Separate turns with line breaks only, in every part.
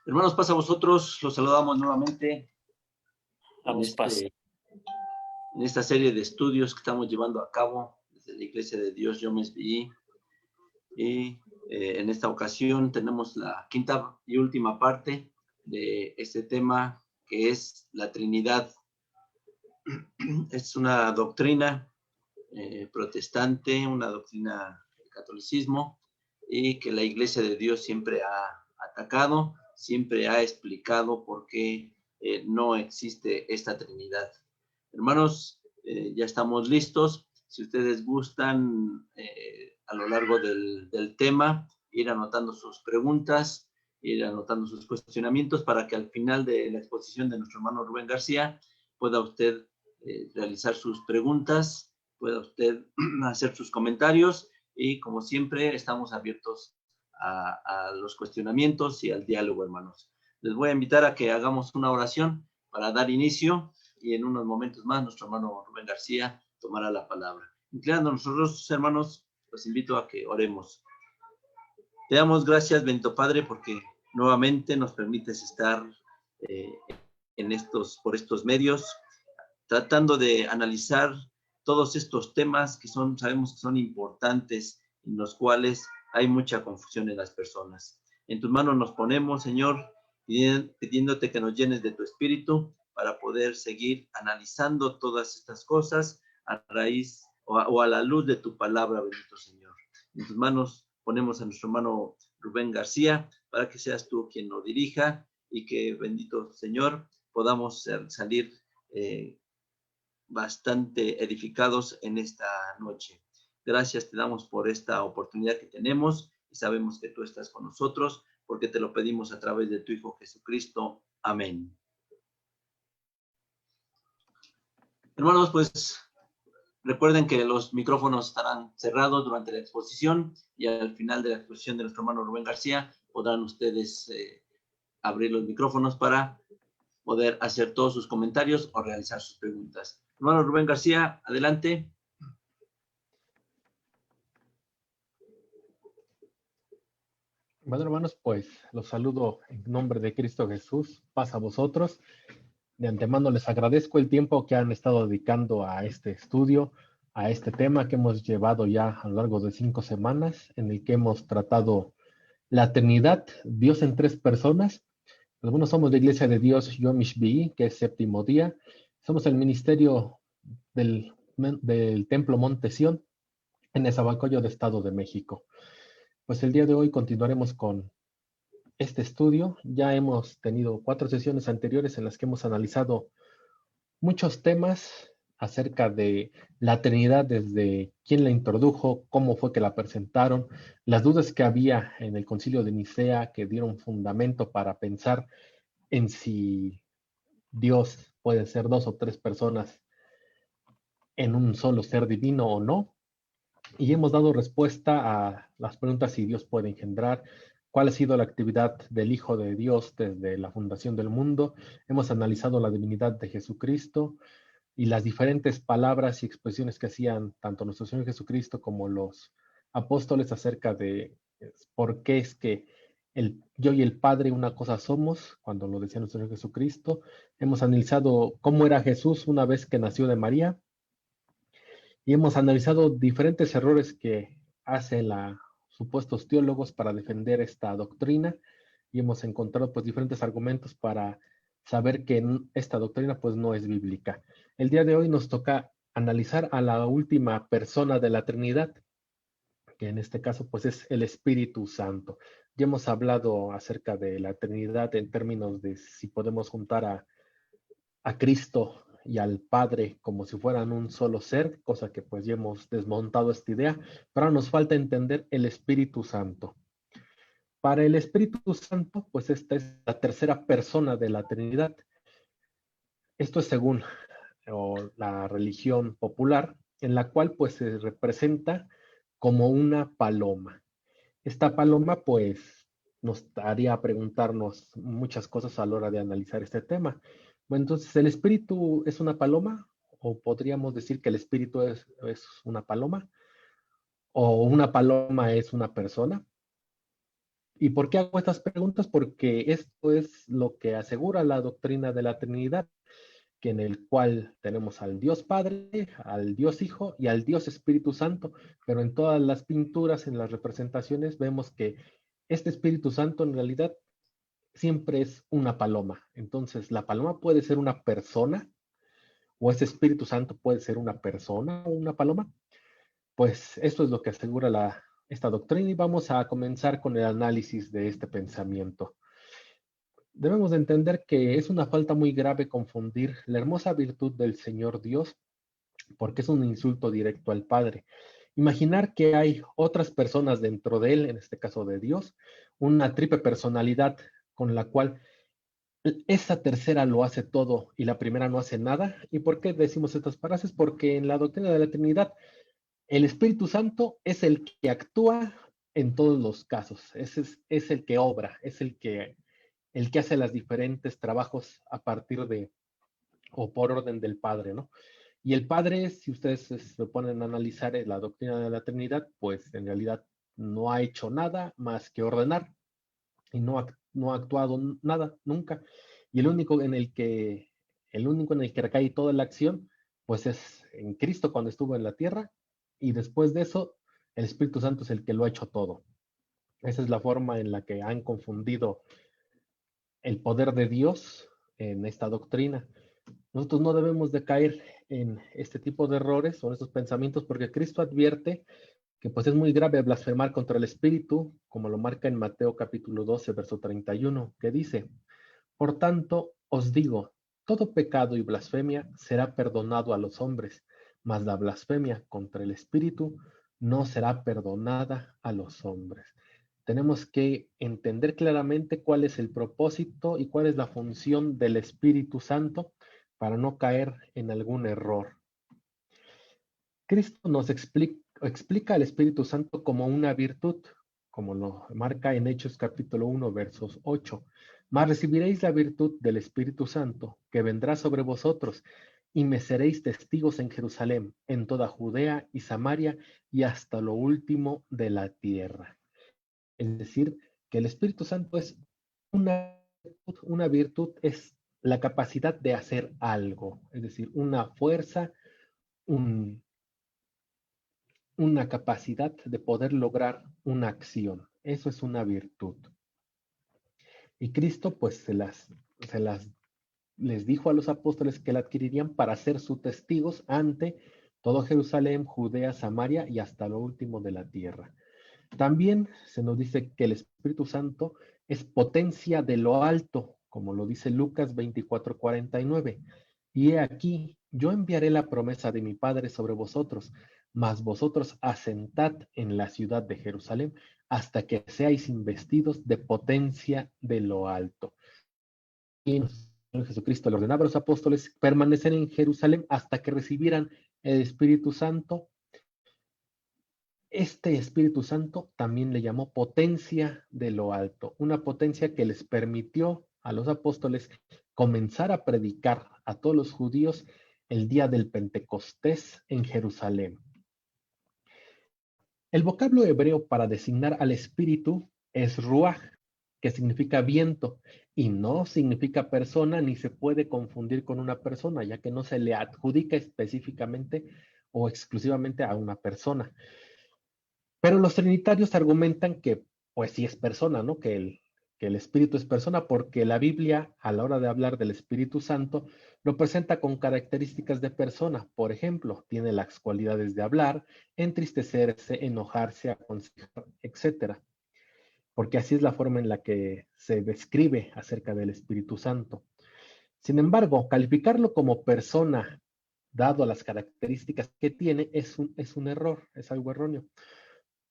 Hermanos, paz a vosotros, los saludamos nuevamente
Damos paz.
en esta serie de estudios que estamos llevando a cabo desde la Iglesia de Dios YOM-SBI. Y en esta ocasión tenemos la quinta y última parte de este tema, que es la Trinidad. Es una doctrina protestante, una doctrina del catolicismo, y que la Iglesia de Dios siempre ha atacado, siempre ha explicado por qué no existe esta Trinidad. Hermanos, ya estamos listos. Si ustedes gustan, a lo largo del tema, ir anotando sus preguntas, ir anotando sus cuestionamientos, para que al final de la exposición de nuestro hermano Rubén García pueda usted realizar sus preguntas, pueda usted hacer sus comentarios, y como siempre estamos abiertos a los cuestionamientos y al diálogo, hermanos. Les voy a invitar a que hagamos una oración para dar inicio, y en unos momentos más nuestro hermano Rubén García tomará la palabra. Inclinando nuestros rostros, hermanos, los invito a que oremos. Te damos gracias, bendito Padre, porque nuevamente nos permites estar por estos medios, tratando de analizar todos estos temas que sabemos que son importantes, en los cuales hay mucha confusión en las personas. En tus manos nos ponemos, Señor, pidiéndote que nos llenes de tu espíritu para poder seguir analizando todas estas cosas a raíz o a la luz de tu palabra, bendito Señor. En tus manos ponemos a nuestro hermano Rubén García, para que seas tú quien nos dirija, y que, bendito Señor, podamos salir bastante edificados en esta noche. Gracias te damos por esta oportunidad que tenemos, y sabemos que tú estás con nosotros, porque te lo pedimos a través de tu Hijo Jesucristo. Amén. Hermanos, pues recuerden que los micrófonos estarán cerrados durante la exposición, y al final de la exposición de nuestro hermano Rubén García podrán ustedes abrir los micrófonos para poder hacer todos sus comentarios o realizar sus preguntas. Hermano Rubén García, adelante.
Bueno, hermanos, pues los saludo en nombre de Cristo Jesús. Paz a vosotros. De antemano les agradezco el tiempo que han estado dedicando a este estudio, a este tema que hemos llevado ya a lo largo de 5 semanas, en el que hemos tratado la Trinidad, Dios en 3 personas. Algunos somos la Iglesia de Dios YOM-SBI, que es séptimo día. Somos el ministerio del Templo Monte Sión, en Nezahualcóyotl, de Estado de México. Pues el día de hoy continuaremos con este estudio. Ya hemos tenido 4 sesiones anteriores en las que hemos analizado muchos temas acerca de la Trinidad, desde quién la introdujo, cómo fue que la presentaron, las dudas que había en el Concilio de Nicea, que dieron fundamento para pensar en si Dios puede ser 2 o 3 personas en un solo ser divino o no. Y hemos dado respuesta a las preguntas: si Dios puede engendrar, cuál ha sido la actividad del Hijo de Dios desde la fundación del mundo. Hemos analizado la divinidad de Jesucristo y las diferentes palabras y expresiones que hacían tanto nuestro Señor Jesucristo como los apóstoles acerca de por qué es que yo y el Padre una cosa somos, cuando lo decía nuestro Señor Jesucristo. Hemos analizado cómo era Jesús una vez que nació de María, y hemos analizado diferentes errores que hacen supuestos teólogos para defender esta doctrina, y hemos encontrado pues diferentes argumentos para saber que esta doctrina pues no es bíblica. El día de hoy nos toca analizar a la última persona de la Trinidad, que en este caso pues es el Espíritu Santo. Ya hemos hablado acerca de la Trinidad en términos de si podemos juntar a Cristo y al Padre como si fueran un solo ser, cosa que pues ya hemos desmontado esta idea, pero nos falta entender el Espíritu Santo. Para el Espíritu Santo, pues esta es la tercera persona de la Trinidad. Esto es según la religión popular, en la cual pues se representa como una paloma. Esta paloma pues nos haría preguntarnos muchas cosas a la hora de analizar este tema. Bueno, entonces, ¿el espíritu es una paloma? ¿O podríamos decir que el espíritu es una paloma? ¿O una paloma es una persona? ¿Y por qué hago estas preguntas? Porque esto es lo que asegura la doctrina de la Trinidad, que en el cual tenemos al Dios Padre, al Dios Hijo y al Dios Espíritu Santo, pero en todas las pinturas, en las representaciones, vemos que este Espíritu Santo en realidad siempre es una paloma. Entonces, la paloma puede ser una persona, o ese Espíritu Santo puede ser una persona o una paloma. Pues esto es lo que asegura esta doctrina y vamos a comenzar con el análisis de este pensamiento. Debemos de entender que es una falta muy grave confundir la hermosa virtud del Señor Dios, porque es un insulto directo al Padre. Imaginar que hay otras personas dentro de Él, en este caso de Dios, una triple personalidad con la cual esa tercera lo hace todo y la primera no hace nada. ¿Y por qué decimos estas frases? Porque en la doctrina de la Trinidad, el Espíritu Santo es el que actúa en todos los casos, es el que obra, es el que hace los diferentes trabajos a partir de o por orden del Padre, ¿no? Y el Padre, si ustedes se ponen a analizar la doctrina de la Trinidad, pues en realidad no ha hecho nada más que ordenar y no ha actuado nada, nunca. Y el único en el que recae toda la acción, pues es en Cristo cuando estuvo en la tierra, y después de eso, el Espíritu Santo es el que lo ha hecho todo. Esa es la forma en la que han confundido el poder de Dios en esta doctrina. Nosotros no debemos de caer en este tipo de errores o en estos pensamientos porque Cristo advierte que pues es muy grave blasfemar contra el Espíritu, como lo marca en Mateo capítulo 12, verso 31, que dice, por tanto, os digo, todo pecado y blasfemia será perdonado a los hombres, mas la blasfemia contra el Espíritu no será perdonada a los hombres. Tenemos que entender claramente cuál es el propósito y cuál es la función del Espíritu Santo para no caer en algún error. Cristo nos explica al Espíritu Santo como una virtud, como lo marca en Hechos capítulo 1, versos 8. Mas recibiréis la virtud del Espíritu Santo, que vendrá sobre vosotros, y me seréis testigos en Jerusalén, en toda Judea y Samaria, y hasta lo último de la tierra. Es decir, que el Espíritu Santo es una virtud, es la capacidad de hacer algo, es decir, una fuerza, una capacidad de poder lograr una acción. Eso es una virtud. Y Cristo pues les dijo a los apóstoles que la adquirirían para ser sus testigos ante todo Jerusalén, Judea, Samaria y hasta lo último de la tierra. También se nos dice que el Espíritu Santo es potencia de lo alto, como lo dice Lucas 24:49. Y he aquí, yo enviaré la promesa de mi Padre sobre vosotros, mas vosotros asentad en la ciudad de Jerusalén hasta que seáis investidos de potencia de lo alto. Y Jesucristo le ordenaba a los apóstoles permanecer en Jerusalén hasta que recibieran el Espíritu Santo. Este Espíritu Santo también le llamó potencia de lo alto, una potencia que les permitió a los apóstoles comenzar a predicar a todos los judíos el día del Pentecostés en Jerusalén. El vocablo hebreo para designar al Espíritu es ruaj, que significa viento, y no significa persona ni se puede confundir con una persona, ya que no se le adjudica específicamente o exclusivamente a una persona. Pero los trinitarios argumentan que, pues sí es persona, ¿no? Que el Espíritu es persona, porque la Biblia, a la hora de hablar del Espíritu Santo, lo presenta con características de persona. Por ejemplo, tiene las cualidades de hablar, entristecerse, enojarse, aconsejar, etc. Porque así es la forma en la que se describe acerca del Espíritu Santo. Sin embargo, calificarlo como persona, dado las características que tiene, es un error, es algo erróneo.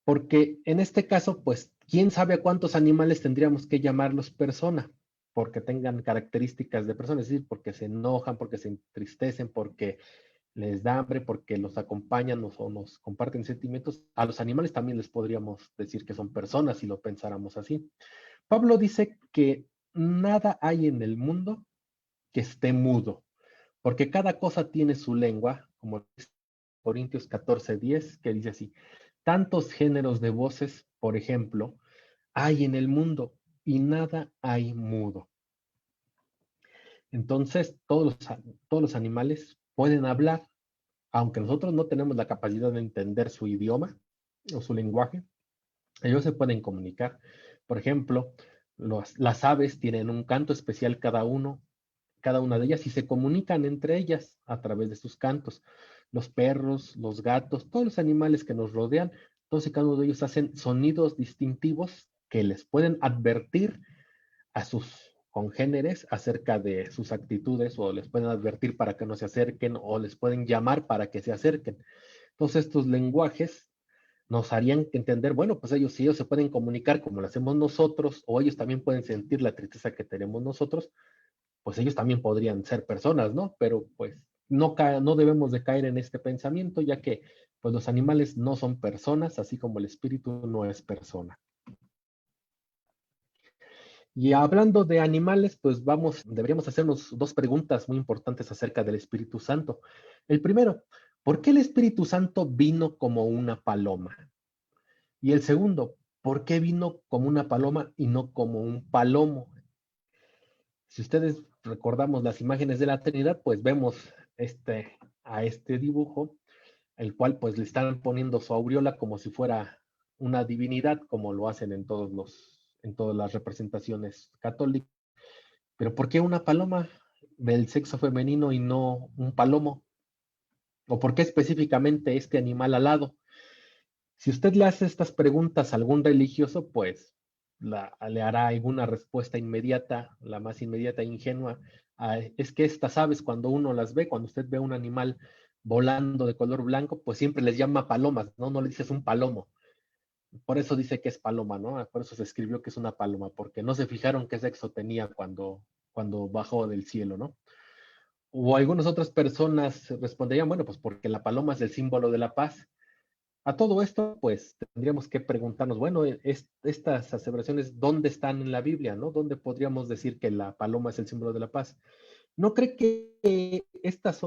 Porque en este caso, pues, quién sabe a cuántos animales tendríamos que llamarlos persona, porque tengan características de persona, es decir, porque se enojan, porque se entristecen, porque les da hambre, porque los acompañan o nos comparten sentimientos. A los animales también les podríamos decir que son personas si lo pensáramos así. Pablo dice que nada hay en el mundo que esté mudo, porque cada cosa tiene su lengua, como dice Corintios 14:10, que dice así, tantos géneros de voces, por ejemplo, hay en el mundo y nada hay mudo. Entonces, todos los animales pueden hablar, aunque nosotros no tenemos la capacidad de entender su idioma o su lenguaje, ellos se pueden comunicar. Por ejemplo, las aves tienen un canto especial cada una de ellas, y se comunican entre ellas a través de sus cantos. Los perros, los gatos, todos los animales que nos rodean, todos y cada uno de ellos hacen sonidos distintivos que les pueden advertir a sus congéneres acerca de sus actitudes, o les pueden advertir para que no se acerquen, o les pueden llamar para que se acerquen. Todos estos lenguajes nos harían entender, bueno, pues si ellos se pueden comunicar como lo hacemos nosotros, o ellos también pueden sentir la tristeza que tenemos nosotros, pues ellos también podrían ser personas, ¿no? Pero pues no debemos de caer en este pensamiento, ya que pues los animales no son personas, así como el espíritu no es persona. Y hablando de animales, pues deberíamos hacernos dos preguntas muy importantes acerca del Espíritu Santo. El primero, ¿por qué el Espíritu Santo vino como una paloma? Y el segundo, ¿por qué vino como una paloma y no como un palomo? Si ustedes recordamos las imágenes de la Trinidad, pues vemos a este dibujo, el cual pues le están poniendo su aureola como si fuera una divinidad, como lo hacen en todas las representaciones católicas. Pero ¿por qué una paloma del sexo femenino y no un palomo? ¿O por qué específicamente este animal alado? Si usted le hace estas preguntas a algún religioso, pues le hará alguna respuesta inmediata, la más inmediata e ingenua. Es que estas aves, cuando uno las ve, cuando usted ve un animal volando de color blanco, pues siempre les llama palomas, ¿no? No le dices un palomo. Por eso dice que es paloma, ¿no? Por eso se escribió que es una paloma, porque no se fijaron qué sexo tenía cuando bajó del cielo, ¿no? O algunas otras personas responderían, bueno, pues porque la paloma es el símbolo de la paz. A todo esto, pues tendríamos que preguntarnos, bueno, estas aseveraciones, ¿dónde están en la Biblia, no? ¿Dónde podríamos decir que la paloma es el símbolo de la paz? ¿No cree que estas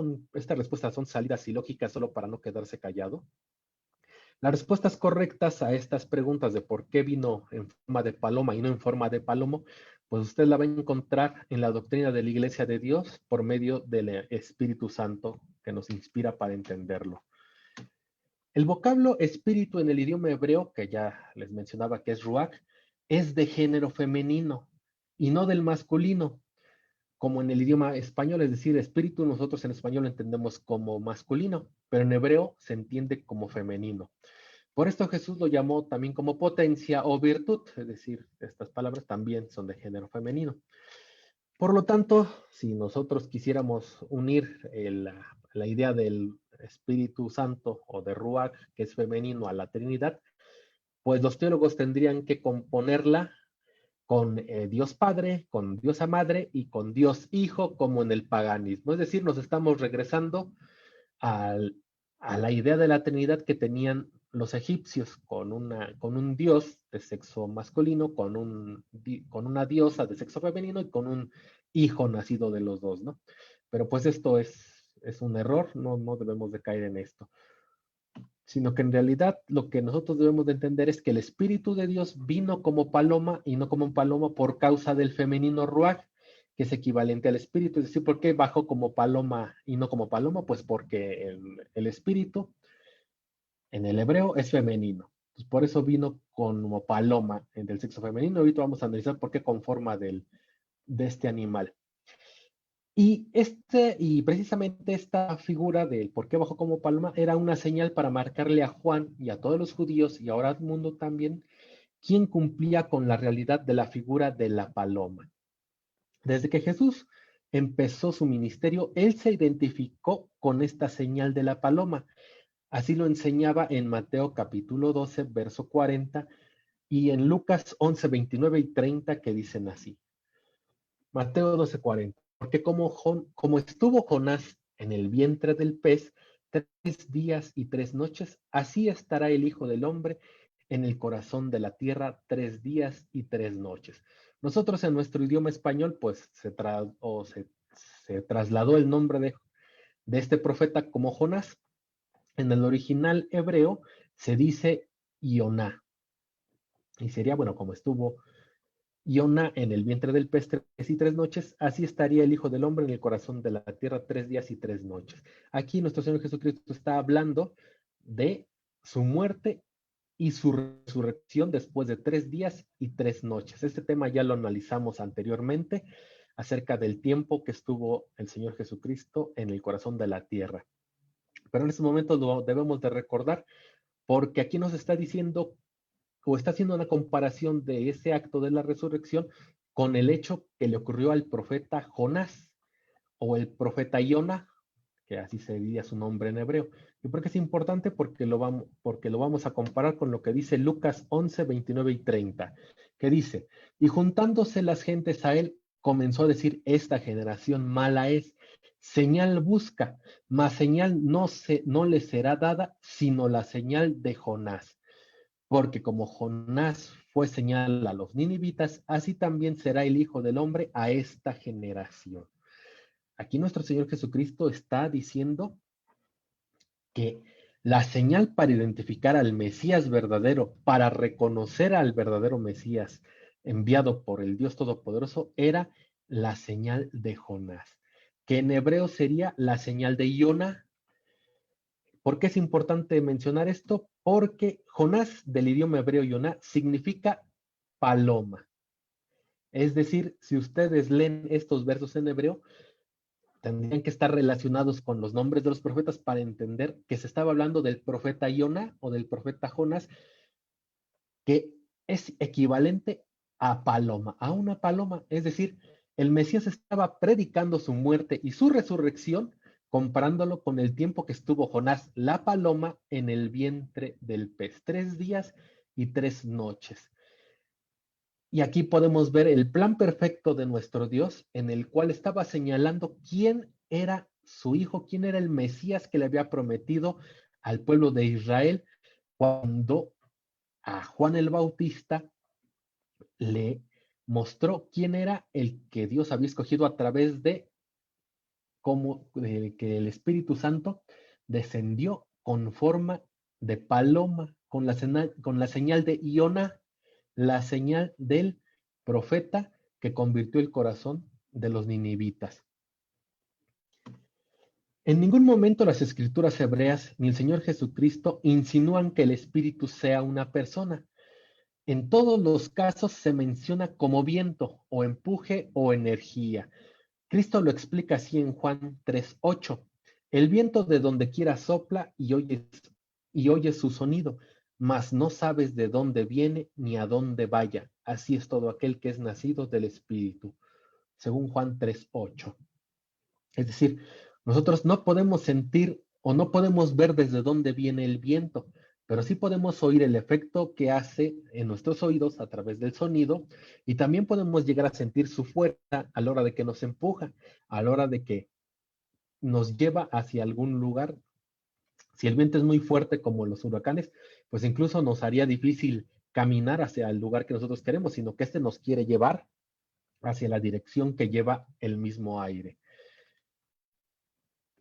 respuestas son salidas ilógicas solo para no quedarse callado? Las respuestas correctas a estas preguntas de por qué vino en forma de paloma y no en forma de palomo, pues usted la va a encontrar en la doctrina de la Iglesia de Dios por medio del Espíritu Santo que nos inspira para entenderlo. El vocablo espíritu en el idioma hebreo, que ya les mencionaba que es ruach, es de género femenino y no del masculino, como en el idioma español, es decir, espíritu nosotros en español lo entendemos como masculino, pero en hebreo se entiende como femenino. Por esto Jesús lo llamó también como potencia o virtud, es decir, estas palabras también son de género femenino. Por lo tanto, si nosotros quisiéramos unir la idea del Espíritu Santo o de Ruach, que es femenino, a la Trinidad, pues los teólogos tendrían que componerla con Dios Padre, con Diosa Madre y con Dios Hijo, como en el paganismo. Es decir, nos estamos regresando al, a la idea de la Trinidad que tenían los egipcios, con un dios de sexo masculino, con una diosa de sexo femenino y con un hijo nacido de los dos, ¿no? Pero pues esto es un error, no debemos de caer en esto, sino que en realidad lo que nosotros debemos de entender es que el Espíritu de Dios vino como paloma y no como un paloma por causa del femenino ruach, que es equivalente al espíritu. Es decir, ¿por qué bajó como paloma y no como paloma? Pues porque el espíritu en el hebreo es femenino. Pues por eso vino como paloma del sexo femenino. Ahorita vamos a analizar por qué con forma de este animal. Y precisamente esta figura del por qué bajó como paloma era una señal para marcarle a Juan y a todos los judíos y ahora al mundo también quién cumplía con la realidad de la figura de la paloma. Desde que Jesús empezó su ministerio, él se identificó con esta señal de la paloma. Así lo enseñaba en Mateo capítulo 12, verso 40, y en Lucas 11, 29 y 30, que dicen así. Mateo 12, 40. Porque como estuvo Jonás en el vientre del pez 3 días y 3 noches, así estará el Hijo del Hombre en el corazón de la tierra 3 días y 3 noches. Nosotros en nuestro idioma español, pues se trasladó el nombre de este profeta como Jonás. En el original hebreo se dice Ioná. Y sería, bueno, como estuvo Iona en el vientre del pez 3 y 3 noches, así estaría el Hijo del Hombre en el corazón de la tierra 3 días y 3 noches. Aquí nuestro Señor Jesucristo está hablando de su muerte y su resurrección después de 3 días y 3 noches. Este tema ya lo analizamos anteriormente acerca del tiempo que estuvo el Señor Jesucristo en el corazón de la tierra. Pero en este momento lo debemos de recordar porque aquí nos está diciendo o está haciendo una comparación de ese acto de la resurrección con el hecho que le ocurrió al profeta Jonás o el profeta Iona, que así se diría su nombre en hebreo. ¿Y por qué es importante? Porque lo vamos a comparar con lo que dice Lucas 11, 29 y 30, que dice, y juntándose las gentes a él, comenzó a decir, esta generación mala es, señal busca, mas señal no le será dada, sino la señal de Jonás. Porque como Jonás fue señal a los ninivitas, así también será el Hijo del Hombre a esta generación. Aquí nuestro Señor Jesucristo está diciendo que la señal para identificar al Mesías verdadero, para reconocer al verdadero Mesías enviado por el Dios Todopoderoso, era la señal de Jonás, que en hebreo sería la señal de Iona. ¿Por qué es importante mencionar esto? Porque Jonás, del idioma hebreo Iona, significa paloma. Es decir, si ustedes leen estos versos en hebreo, tendrían que estar relacionados con los nombres de los profetas para entender que se estaba hablando del profeta Iona o del profeta Jonás, que es equivalente a paloma, a una paloma. Es decir, el Mesías estaba predicando su muerte y su resurrección, comparándolo con el tiempo que estuvo Jonás, la paloma, en el vientre del pez, 3 días y 3 noches. Y aquí podemos ver el plan perfecto de nuestro Dios, en el cual estaba señalando quién era su hijo, quién era el Mesías que le había prometido al pueblo de Israel cuando a Juan el Bautista le mostró quién era el que Dios había escogido a través de que el Espíritu Santo descendió con forma de paloma, con la señal de Iona, la señal del profeta que convirtió el corazón de los ninivitas. En ningún momento las escrituras hebreas ni el Señor Jesucristo insinúan que el Espíritu sea una persona. En todos los casos se menciona como viento o empuje o energía. Cristo lo explica así en Juan 3:8. El viento de donde quiera sopla y oyes su sonido, mas no sabes de dónde viene ni a dónde vaya. Así es todo aquel que es nacido del Espíritu, según Juan 3:8. Es decir, nosotros no podemos sentir o no podemos ver desde dónde viene el viento, pero sí podemos oír el efecto que hace en nuestros oídos a través del sonido y también podemos llegar a sentir su fuerza a la hora de que nos empuja, a la hora de que nos lleva hacia algún lugar. Si el viento es muy fuerte como los huracanes, pues incluso nos haría difícil caminar hacia el lugar que nosotros queremos, sino que este nos quiere llevar hacia la dirección que lleva el mismo aire.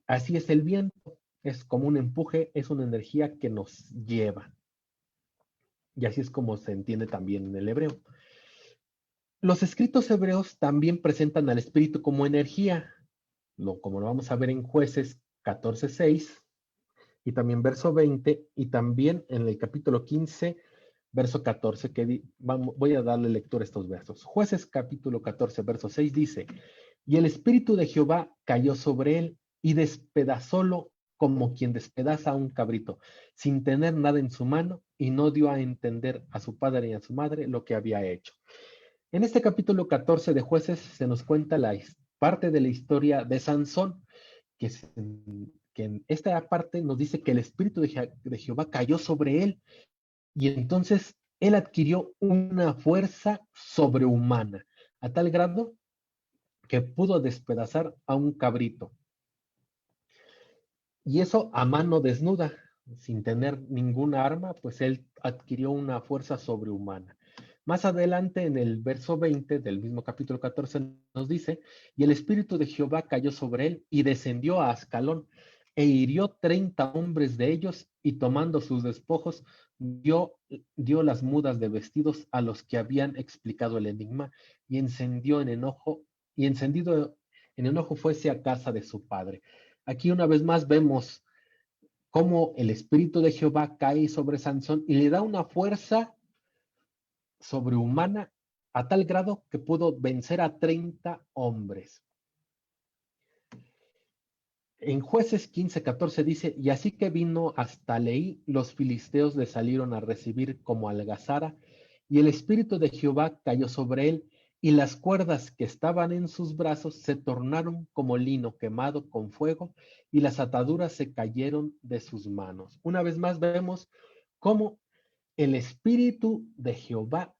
Así es el viento, es como un empuje, es una energía que nos lleva. Y así es como se entiende también en el hebreo. Los escritos hebreos también presentan al espíritu como energía, como lo vamos a ver en Jueces 14:6 y también verso 20 y también en el capítulo 15, verso 14, que voy a darle lectura a estos versos. Jueces capítulo 14, verso 6 dice, y el espíritu de Jehová cayó sobre él y despedazólo como quien despedaza a un cabrito, sin tener nada en su mano, y no dio a entender a su padre y a su madre lo que había hecho. En este capítulo 14 de Jueces se nos cuenta parte de la historia de Sansón, que en esta parte nos dice que el espíritu de Jehová cayó sobre él, y entonces él adquirió una fuerza sobrehumana, a tal grado que pudo despedazar a un cabrito. Y eso a mano desnuda, sin tener ninguna arma, pues él adquirió una fuerza sobrehumana. Más adelante, en el verso 20 del mismo capítulo 14, nos dice, y el espíritu de Jehová cayó sobre él y descendió a Ascalón e hirió 30 hombres de ellos y tomando sus despojos, dio las mudas de vestidos a los que habían explicado el enigma y encendido en enojo fuese a casa de su padre. Aquí una vez más vemos cómo el espíritu de Jehová cae sobre Sansón y le da una fuerza sobrehumana a tal grado que pudo vencer a 30 hombres. En Jueces 15:14 dice, y así que vino hasta Leí, los filisteos le salieron a recibir como algazara, y el espíritu de Jehová cayó sobre él, y las cuerdas que estaban en sus brazos se tornaron como lino quemado con fuego, y las ataduras se cayeron de sus manos. Una vez más vemos cómo el espíritu de Jehová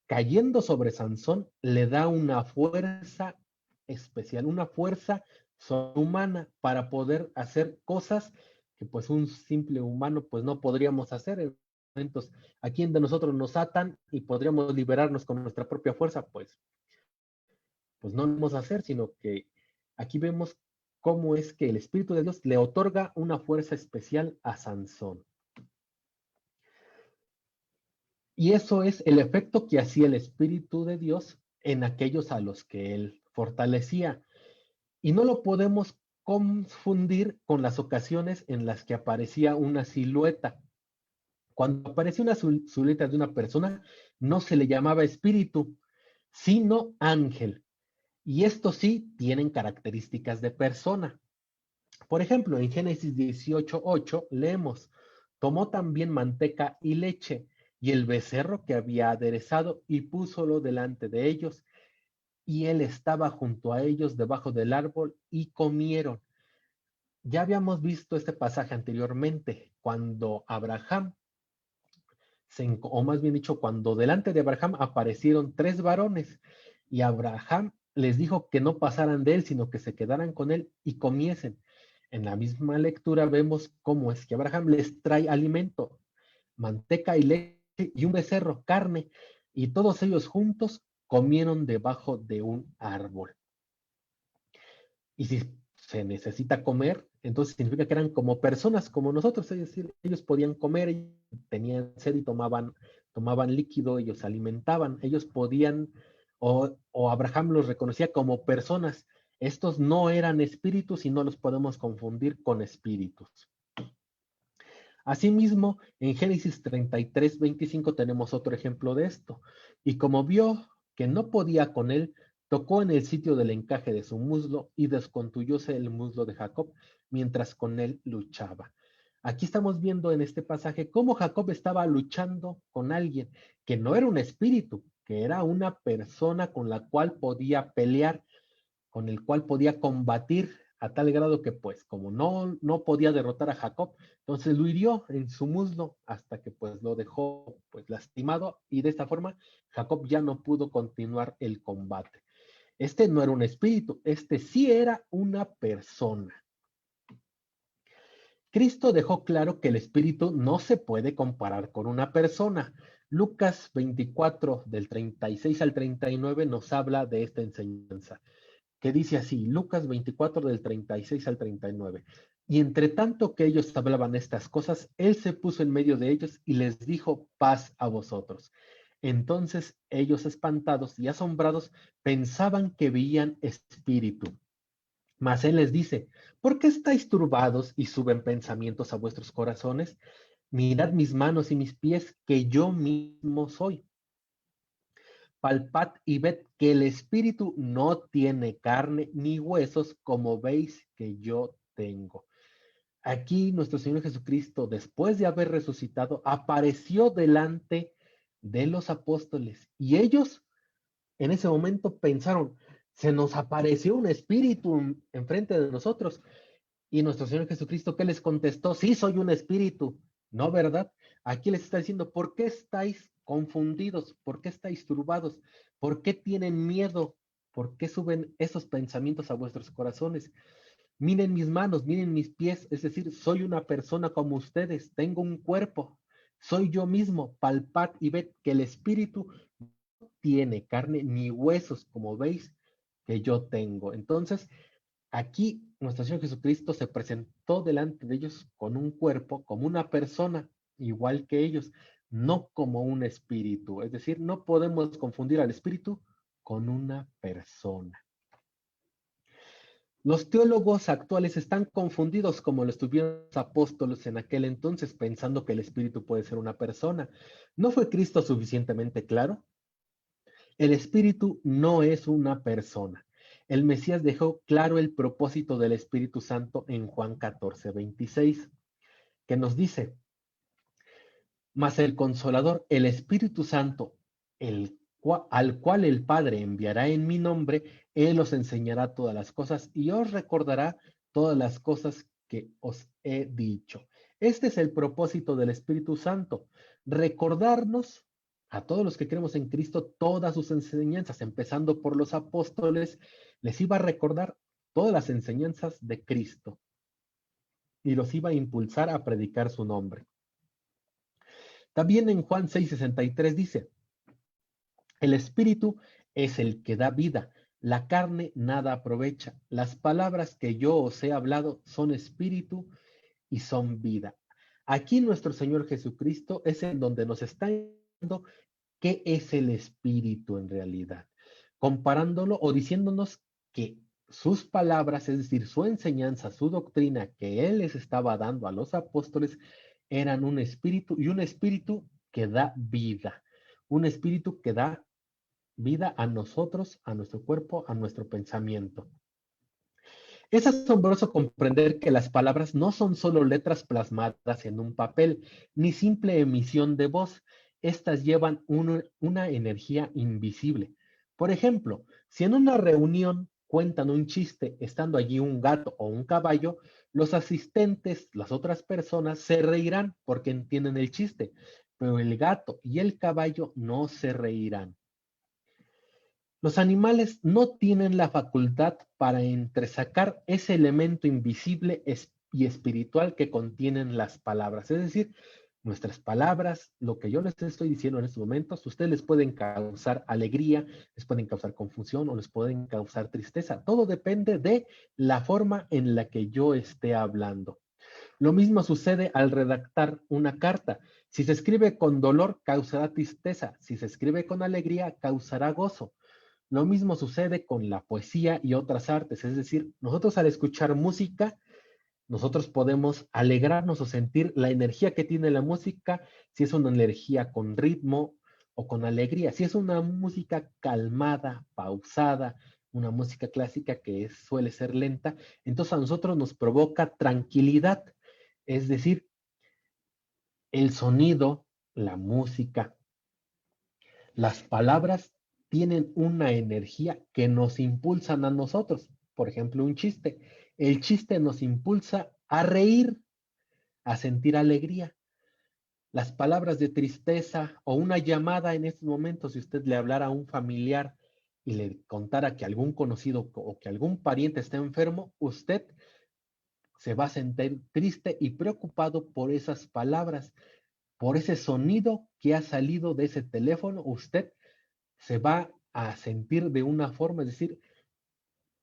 cayendo sobre Sansón le da una fuerza especial, una fuerza sobrehumana para poder hacer cosas que pues un simple humano pues no podríamos hacer. En momentos a quien de nosotros nos atan y podríamos liberarnos con nuestra propia fuerza, pues no lo vamos a hacer, sino que aquí vemos cómo es que el Espíritu de Dios le otorga una fuerza especial a Sansón. Y eso es el efecto que hacía el Espíritu de Dios en aquellos a los que él fortalecía. Y no lo podemos confundir con las ocasiones en las que aparecía una silueta. Cuando aparecía una silueta de una persona, no se le llamaba espíritu, sino ángel. Y estos sí tienen características de persona. Por ejemplo, en Génesis 18:8 leemos, tomó también manteca y leche y el becerro que había aderezado y púsolo delante de ellos, y él estaba junto a ellos debajo del árbol y comieron. Ya habíamos visto este pasaje anteriormente, cuando Abraham, o más bien dicho, cuando delante de Abraham aparecieron 3 varones, y Abraham les dijo que no pasaran de él, sino que se quedaran con él y comiesen. En la misma lectura vemos cómo es que Abraham les trae alimento, manteca y leche y un becerro, carne, y todos ellos juntos comieron debajo de un árbol. Y si se necesita comer, entonces significa que eran como personas como nosotros, es decir, ellos podían comer, tenían sed y tomaban líquido, ellos se alimentaban, ellos podían, o Abraham los reconocía como personas. Estos no eran espíritus y no los podemos confundir con espíritus. Asimismo, en Génesis 33:25 tenemos otro ejemplo de esto. Y como vio que no podía con él, tocó en el sitio del encaje de su muslo y descontuyóse el muslo de Jacob mientras con él luchaba. Aquí estamos viendo en este pasaje cómo Jacob estaba luchando con alguien que no era un espíritu, que era una persona con la cual podía pelear, con el cual podía combatir a tal grado que pues como no podía derrotar a Jacob, entonces lo hirió en su muslo hasta que pues lo dejó pues lastimado, y de esta forma Jacob ya no pudo continuar el combate. Este no era un espíritu, este sí era una persona. Cristo dejó claro que el espíritu no se puede comparar con una persona. Lucas 24 del 36 al 39 nos habla de esta enseñanza, que dice así, Lucas 24 del 36 al 39. Y entre tanto que ellos hablaban estas cosas, él se puso en medio de ellos y les dijo, paz a vosotros. Entonces ellos, espantados y asombrados, pensaban que veían espíritu. Mas él les dice, ¿por qué estáis turbados y suben pensamientos a vuestros corazones? Mirad mis manos y mis pies, que yo mismo soy. Palpad y ved que el espíritu no tiene carne ni huesos, como veis que yo tengo. Aquí nuestro Señor Jesucristo, después de haber resucitado, apareció delante de los apóstoles, y ellos en ese momento pensaron, se nos apareció un espíritu enfrente de nosotros. Y nuestro Señor Jesucristo, ¿qué les contestó? Sí, soy un espíritu. No, ¿verdad? Aquí les está diciendo, ¿por qué estáis confundidos? ¿Por qué estáis turbados? ¿Por qué tienen miedo? ¿Por qué suben esos pensamientos a vuestros corazones? Miren mis manos, miren mis pies, es decir, soy una persona como ustedes, tengo un cuerpo, soy yo mismo, palpad y ved que el espíritu no tiene carne ni huesos, como veis que yo tengo. Entonces, aquí nuestro Señor Jesucristo se presentó delante de ellos con un cuerpo, como una persona, igual que ellos, no como un espíritu. Es decir, no podemos confundir al espíritu con una persona. Los teólogos actuales están confundidos como lo estuvieron los apóstoles en aquel entonces, pensando que el espíritu puede ser una persona. ¿No fue Cristo suficientemente claro? El espíritu no es una persona. El Mesías dejó claro el propósito del Espíritu Santo en Juan 14:26, que nos dice: mas el Consolador, el Espíritu Santo, al cual el Padre enviará en mi nombre, Él os enseñará todas las cosas y os recordará todas las cosas que os he dicho. Este es el propósito del Espíritu Santo, recordarnos a todos los que creemos en Cristo todas sus enseñanzas, empezando por los apóstoles. Les iba a recordar todas las enseñanzas de Cristo y los iba a impulsar a predicar su nombre. También en Juan 6:63 dice: el espíritu es el que da vida, la carne nada aprovecha. Las palabras que yo os he hablado son espíritu y son vida. Aquí nuestro Señor Jesucristo es en donde nos está diciendo qué es el espíritu en realidad, comparándolo o diciéndonos que sus palabras, es decir, su enseñanza, su doctrina que Él les estaba dando a los apóstoles, eran un espíritu, y un espíritu que da vida, un espíritu que da vida a nosotros, a nuestro cuerpo, a nuestro pensamiento. Es asombroso comprender que las palabras no son solo letras plasmadas en un papel, ni simple emisión de voz. Estas llevan una energía invisible. Por ejemplo, si en una reunión cuentan un chiste estando allí un gato o un caballo, los asistentes, las otras personas, se reirán porque entienden el chiste, pero el gato y el caballo no se reirán. Los animales no tienen la facultad para entresacar ese elemento invisible y espiritual que contienen las palabras. Es decir, nuestras palabras, lo que yo les estoy diciendo en estos momentos, ustedes les pueden causar alegría, les pueden causar confusión o les pueden causar tristeza. Todo depende de la forma en la que yo esté hablando. Lo mismo sucede al redactar una carta. Si se escribe con dolor, causará tristeza. Si se escribe con alegría, causará gozo. Lo mismo sucede con la poesía y otras artes, es decir, nosotros al escuchar música, nosotros podemos alegrarnos o sentir la energía que tiene la música, si es una energía con ritmo o con alegría, si es una música calmada, pausada, una música clásica que suele ser lenta, entonces a nosotros nos provoca tranquilidad, es decir, el sonido, la música, las palabras tienen una energía que nos impulsan a nosotros. Por ejemplo, un chiste. El chiste nos impulsa a reír, a sentir alegría. Las palabras de tristeza o una llamada en estos momentos, si usted le hablara a un familiar y le contara que algún conocido o que algún pariente está enfermo, usted se va a sentir triste y preocupado por esas palabras, por ese sonido que ha salido de ese teléfono. Usted se va a sentir de una forma, es decir,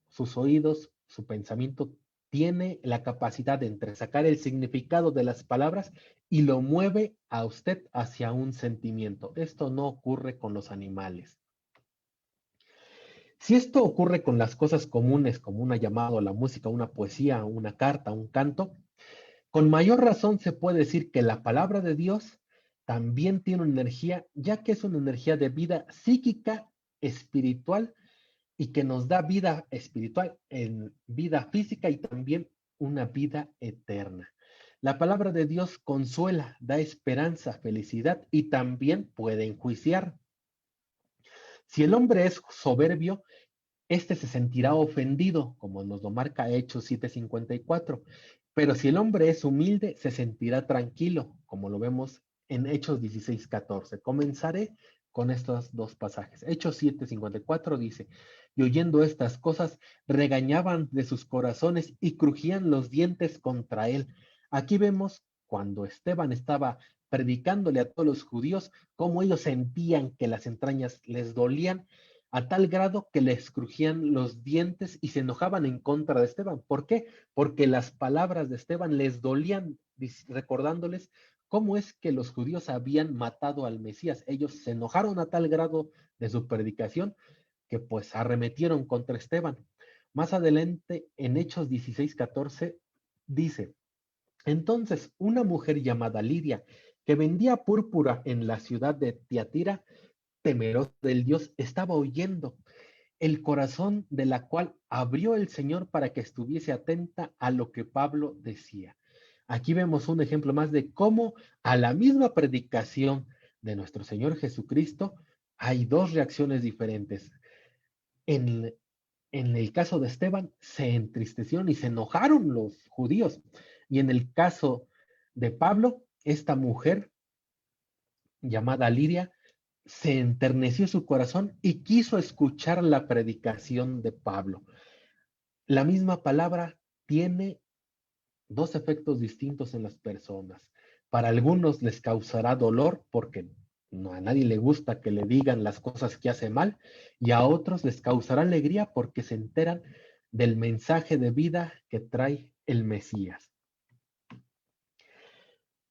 sus oídos, su pensamiento tiene la capacidad de entresacar el significado de las palabras y lo mueve a usted hacia un sentimiento. Esto no ocurre con los animales. Si esto ocurre con las cosas comunes, como una llamada, la música, una poesía, una carta, un canto, con mayor razón se puede decir que la palabra de Dios también tiene una energía, ya que es una energía de vida psíquica, espiritual, y que nos da vida espiritual en vida física y también una vida eterna. La palabra de Dios consuela, da esperanza, felicidad y también puede enjuiciar. Si el hombre es soberbio, este se sentirá ofendido, como nos lo marca Hechos 7:54. Pero si el hombre es humilde, se sentirá tranquilo, como lo vemos en Hechos 16:14. Comenzaré con estos dos pasajes. Hechos 7:54 dice: y oyendo estas cosas, regañaban de sus corazones y crujían los dientes contra él. Aquí vemos cuando Esteban estaba predicándole a todos los judíos, cómo ellos sentían que las entrañas les dolían a tal grado que les crujían los dientes y se enojaban en contra de Esteban. ¿Por qué? Porque las palabras de Esteban les dolían, recordándoles cómo es que los judíos habían matado al Mesías. Ellos se enojaron a tal grado de su predicación que pues arremetieron contra Esteban. Más adelante, en Hechos 16:14, dice: entonces una mujer llamada Lidia, que vendía púrpura en la ciudad de Tiatira, temerosa del Dios, estaba oyendo, el corazón de la cual abrió el Señor para que estuviese atenta a lo que Pablo decía. Aquí vemos un ejemplo más de cómo a la misma predicación de nuestro Señor Jesucristo hay dos reacciones diferentes. En, en el caso de Esteban, se entristecieron y se enojaron los judíos. Y en el caso de Pablo, esta mujer llamada Lidia, se enterneció su corazón y quiso escuchar la predicación de Pablo. La misma palabra tiene dos efectos distintos en las personas. Para algunos les causará dolor porque no, a nadie le gusta que le digan las cosas que hace mal, y a otros les causará alegría porque se enteran del mensaje de vida que trae el Mesías.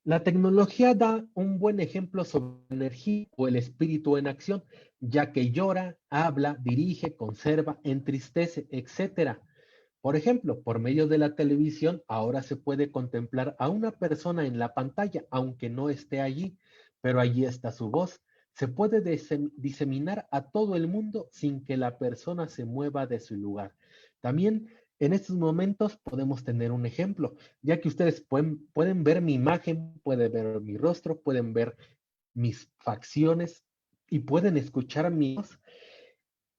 La tecnología da un buen ejemplo sobre la energía o el espíritu en acción, ya que llora, habla, dirige, conserva, entristece, etc. Por ejemplo, por medio de la televisión, ahora se puede contemplar a una persona en la pantalla, aunque no esté allí, pero allí está su voz. Se puede diseminar a todo el mundo sin que la persona se mueva de su lugar. También en estos momentos podemos tener un ejemplo, ya que ustedes pueden ver mi imagen, pueden ver mi rostro, pueden ver mis facciones y pueden escuchar mi voz.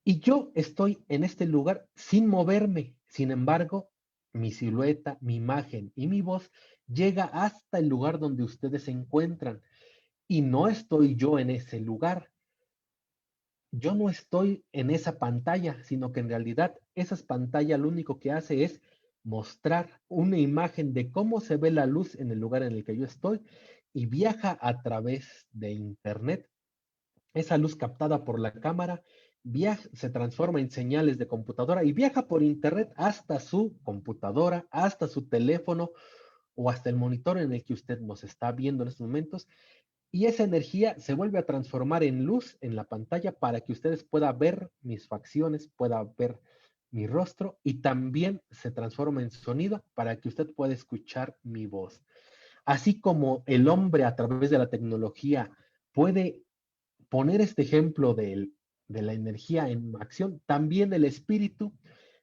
Y yo estoy en este lugar sin moverme. Sin embargo, mi silueta, mi imagen y mi voz llega hasta el lugar donde ustedes se encuentran. Y no estoy yo en ese lugar. Yo no estoy en esa pantalla, sino que en realidad esa pantalla lo único que hace es mostrar una imagen de cómo se ve la luz en el lugar en el que yo estoy y viaja a través de internet. Esa luz captada por la cámara se transforma en señales de computadora y viaja por internet hasta su computadora, hasta su teléfono o hasta el monitor en el que usted nos está viendo en estos momentos. Y esa energía se vuelve a transformar en luz en la pantalla para que ustedes puedan ver mis facciones, puedan ver mi rostro, y también se transforma en sonido para que usted pueda escuchar mi voz. Así como el hombre a través de la tecnología puede poner este ejemplo de la energía en acción, también el espíritu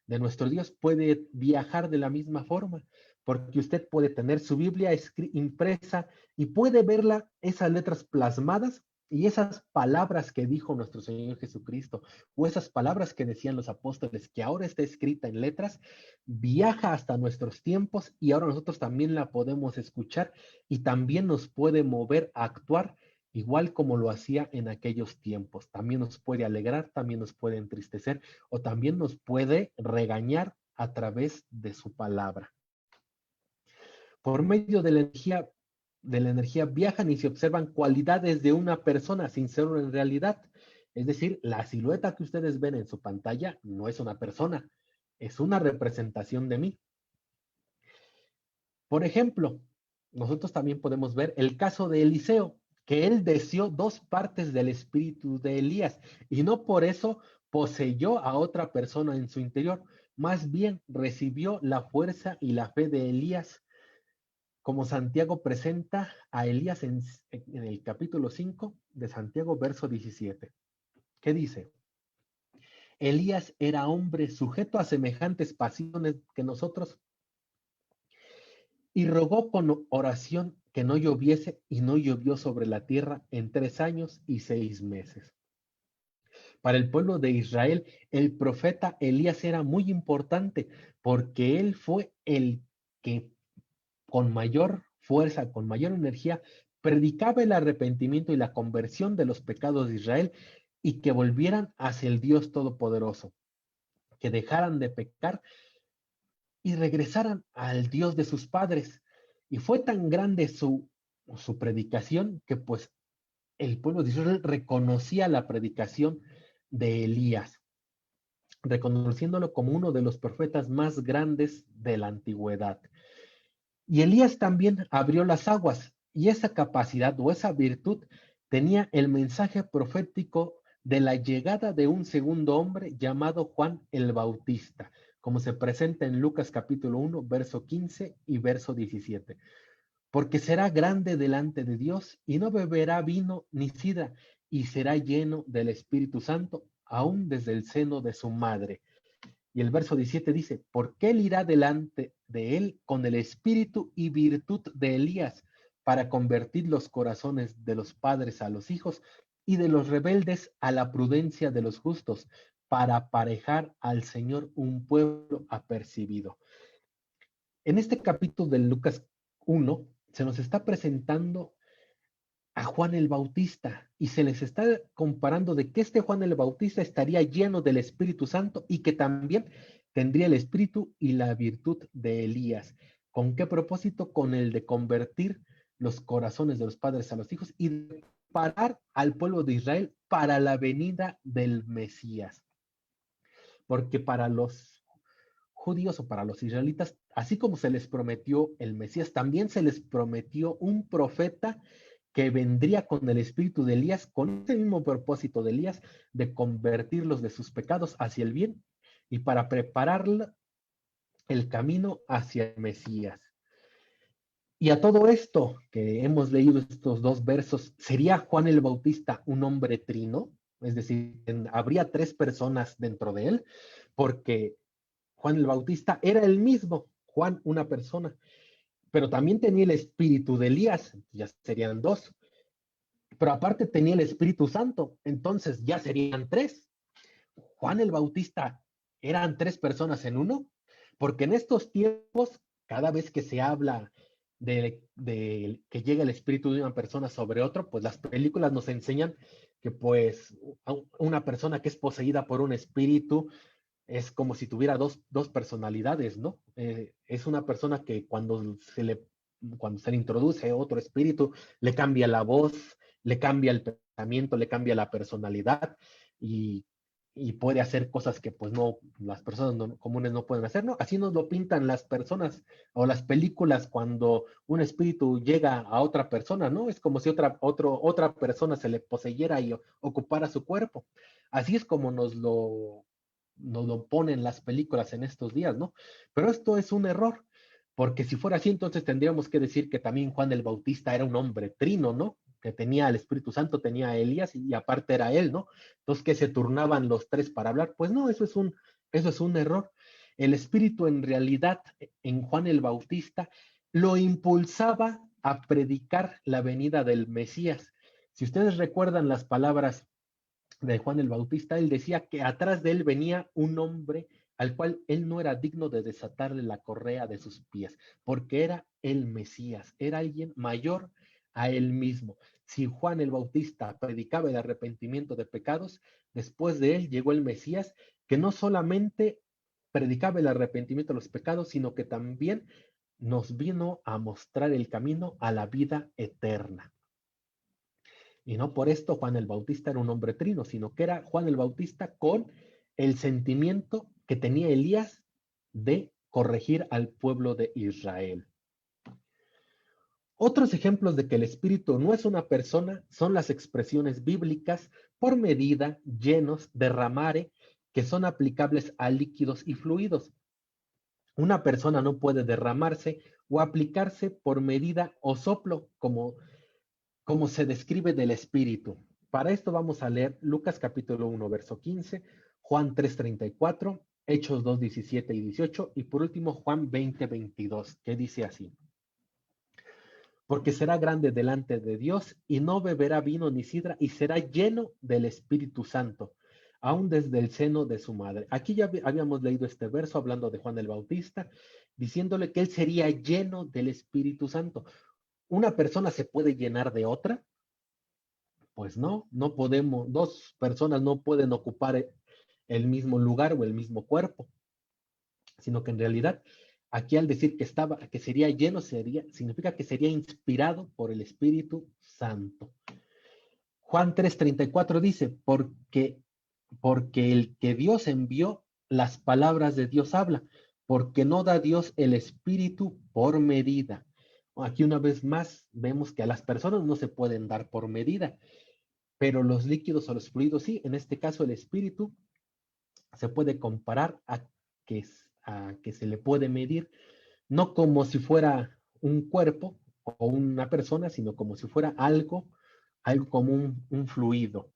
de nuestro Dios puede viajar de la misma forma, porque usted puede tener su Biblia impresa y puede verla, esas letras plasmadas y esas palabras que dijo nuestro Señor Jesucristo, o esas palabras que decían los apóstoles, que ahora está escrita en letras, viaja hasta nuestros tiempos y ahora nosotros también la podemos escuchar y también nos puede mover a actuar igual como lo hacía en aquellos tiempos. También nos puede alegrar, también nos puede entristecer o también nos puede regañar a través de su palabra. Por medio de la energía viajan y se observan cualidades de una persona sin serlo en realidad. Es decir, la silueta que ustedes ven en su pantalla no es una persona, es una representación de mí. Por ejemplo, nosotros también podemos ver el caso de Eliseo, que él deseó 2 partes del espíritu de Elías y no por eso poseyó a otra persona en su interior, más bien recibió la fuerza y la fe de Elías, como Santiago presenta a Elías en el capítulo 5 de Santiago, verso 17. ¿Qué dice? Elías era hombre sujeto a semejantes pasiones que nosotros, y rogó con oración que no lloviese, y no llovió sobre la tierra en 3 años y 6 meses. Para el pueblo de Israel, el profeta Elías era muy importante porque él fue el que con mayor fuerza, con mayor energía, predicaba el arrepentimiento y la conversión de los pecados de Israel y que volvieran hacia el Dios Todopoderoso, que dejaran de pecar y regresaran al Dios de sus padres. Y fue tan grande su predicación que pues el pueblo de Israel reconocía la predicación de Elías, reconociéndolo como uno de los profetas más grandes de la antigüedad. Y Elías también abrió las aguas Y esa capacidad o esa virtud tenía el mensaje profético de la llegada de un segundo hombre llamado Juan el Bautista, como se presenta en Lucas capítulo 1, verso 15 y verso 17. Porque será grande delante de Dios y no beberá vino ni sidra, y será lleno del Espíritu Santo, aún desde el seno de su madre. Y el verso 17 dice, porque él irá delante de él con el espíritu y virtud de Elías, para convertir los corazones de los padres a los hijos y de los rebeldes a la prudencia de los justos, para aparejar al Señor un pueblo apercibido. En este capítulo de Lucas 1 se nos está presentando a Juan el Bautista y se les está comparando de que este Juan el Bautista estaría lleno del Espíritu Santo y que también tendría el espíritu y la virtud de Elías. ¿Con qué propósito? Con el de convertir los corazones de los padres a los hijos y de preparar al pueblo de Israel para la venida del Mesías. Porque para los judíos o para los israelitas, así como se les prometió el Mesías, también se les prometió un profeta que vendría con el espíritu de Elías, con ese mismo propósito de Elías, de convertirlos de sus pecados hacia el bien y para preparar el camino hacia el Mesías. Y a todo esto que hemos leído estos dos versos, ¿sería Juan el Bautista un hombre trino? Es decir, habría tres personas dentro de él, porque Juan el Bautista era el mismo, Juan una persona, pero también tenía el espíritu de Elías, ya serían dos, pero aparte tenía el Espíritu Santo, entonces ya serían tres. Juan el Bautista eran tres personas en uno, porque en estos tiempos, cada vez que se habla de que llega el espíritu de una persona sobre otro, pues las películas nos enseñan que pues una persona que es poseída por un espíritu es como si tuviera dos personalidades, ¿no? Es una persona que cuando se le introduce otro espíritu, le cambia la voz, le cambia el pensamiento, le cambia la personalidad y, y puede hacer cosas que pues no, las personas comunes no pueden hacer, ¿no? Así nos lo pintan las personas o las películas cuando un espíritu llega a otra persona, ¿no? Es como si otra persona se le poseyera y ocupara su cuerpo. Así es como nos lo ponen las películas en estos días, ¿no? Pero esto es un error, porque si fuera así, entonces tendríamos que decir que también Juan el Bautista era un hombre trino, ¿no? Que tenía el Espíritu Santo, tenía a Elías y aparte era él, ¿no? Entonces que se turnaban los tres para hablar, pues no, eso es un error. El Espíritu en realidad en Juan el Bautista lo impulsaba a predicar la venida del Mesías. Si ustedes recuerdan las palabras de Juan el Bautista, él decía que atrás de él venía un hombre al cual él no era digno de desatarle la correa de sus pies, porque era el Mesías, era alguien mayor a él mismo. Si Juan el Bautista predicaba el arrepentimiento de pecados, después de él llegó el Mesías, que no solamente predicaba el arrepentimiento de los pecados, sino que también nos vino a mostrar el camino a la vida eterna. Y no por esto Juan el Bautista era un hombre trino, sino que era Juan el Bautista con el sentimiento que tenía Elías de corregir al pueblo de Israel. Otros ejemplos de que el Espíritu no es una persona son las expresiones bíblicas por medida, llenos, derramare, que son aplicables a líquidos y fluidos. Una persona no puede derramarse o aplicarse por medida o soplo, como se describe del Espíritu. Para esto vamos a leer Lucas capítulo 1, verso 15, Juan 3, 34, Hechos 2, 17 y 18, y por último Juan 20, 22, que dice así: porque será grande delante de Dios y no beberá vino ni sidra y será lleno del Espíritu Santo, aún desde el seno de su madre. Aquí ya habíamos leído este verso hablando de Juan el Bautista, diciéndole que él sería lleno del Espíritu Santo. ¿Una persona se puede llenar de otra? Pues no, no podemos, dos personas no pueden ocupar el mismo lugar o el mismo cuerpo, sino que en realidad aquí al decir que sería lleno, significa que sería inspirado por el Espíritu Santo. Juan 3:34 dice, porque el que Dios envió, las palabras de Dios habla, porque no da Dios el Espíritu por medida. Aquí una vez más vemos que a las personas no se pueden dar por medida, pero los líquidos o los fluidos sí. En este caso el espíritu se puede comparar a que se le puede medir, no como si fuera un cuerpo o una persona, sino como si fuera algo como un fluido.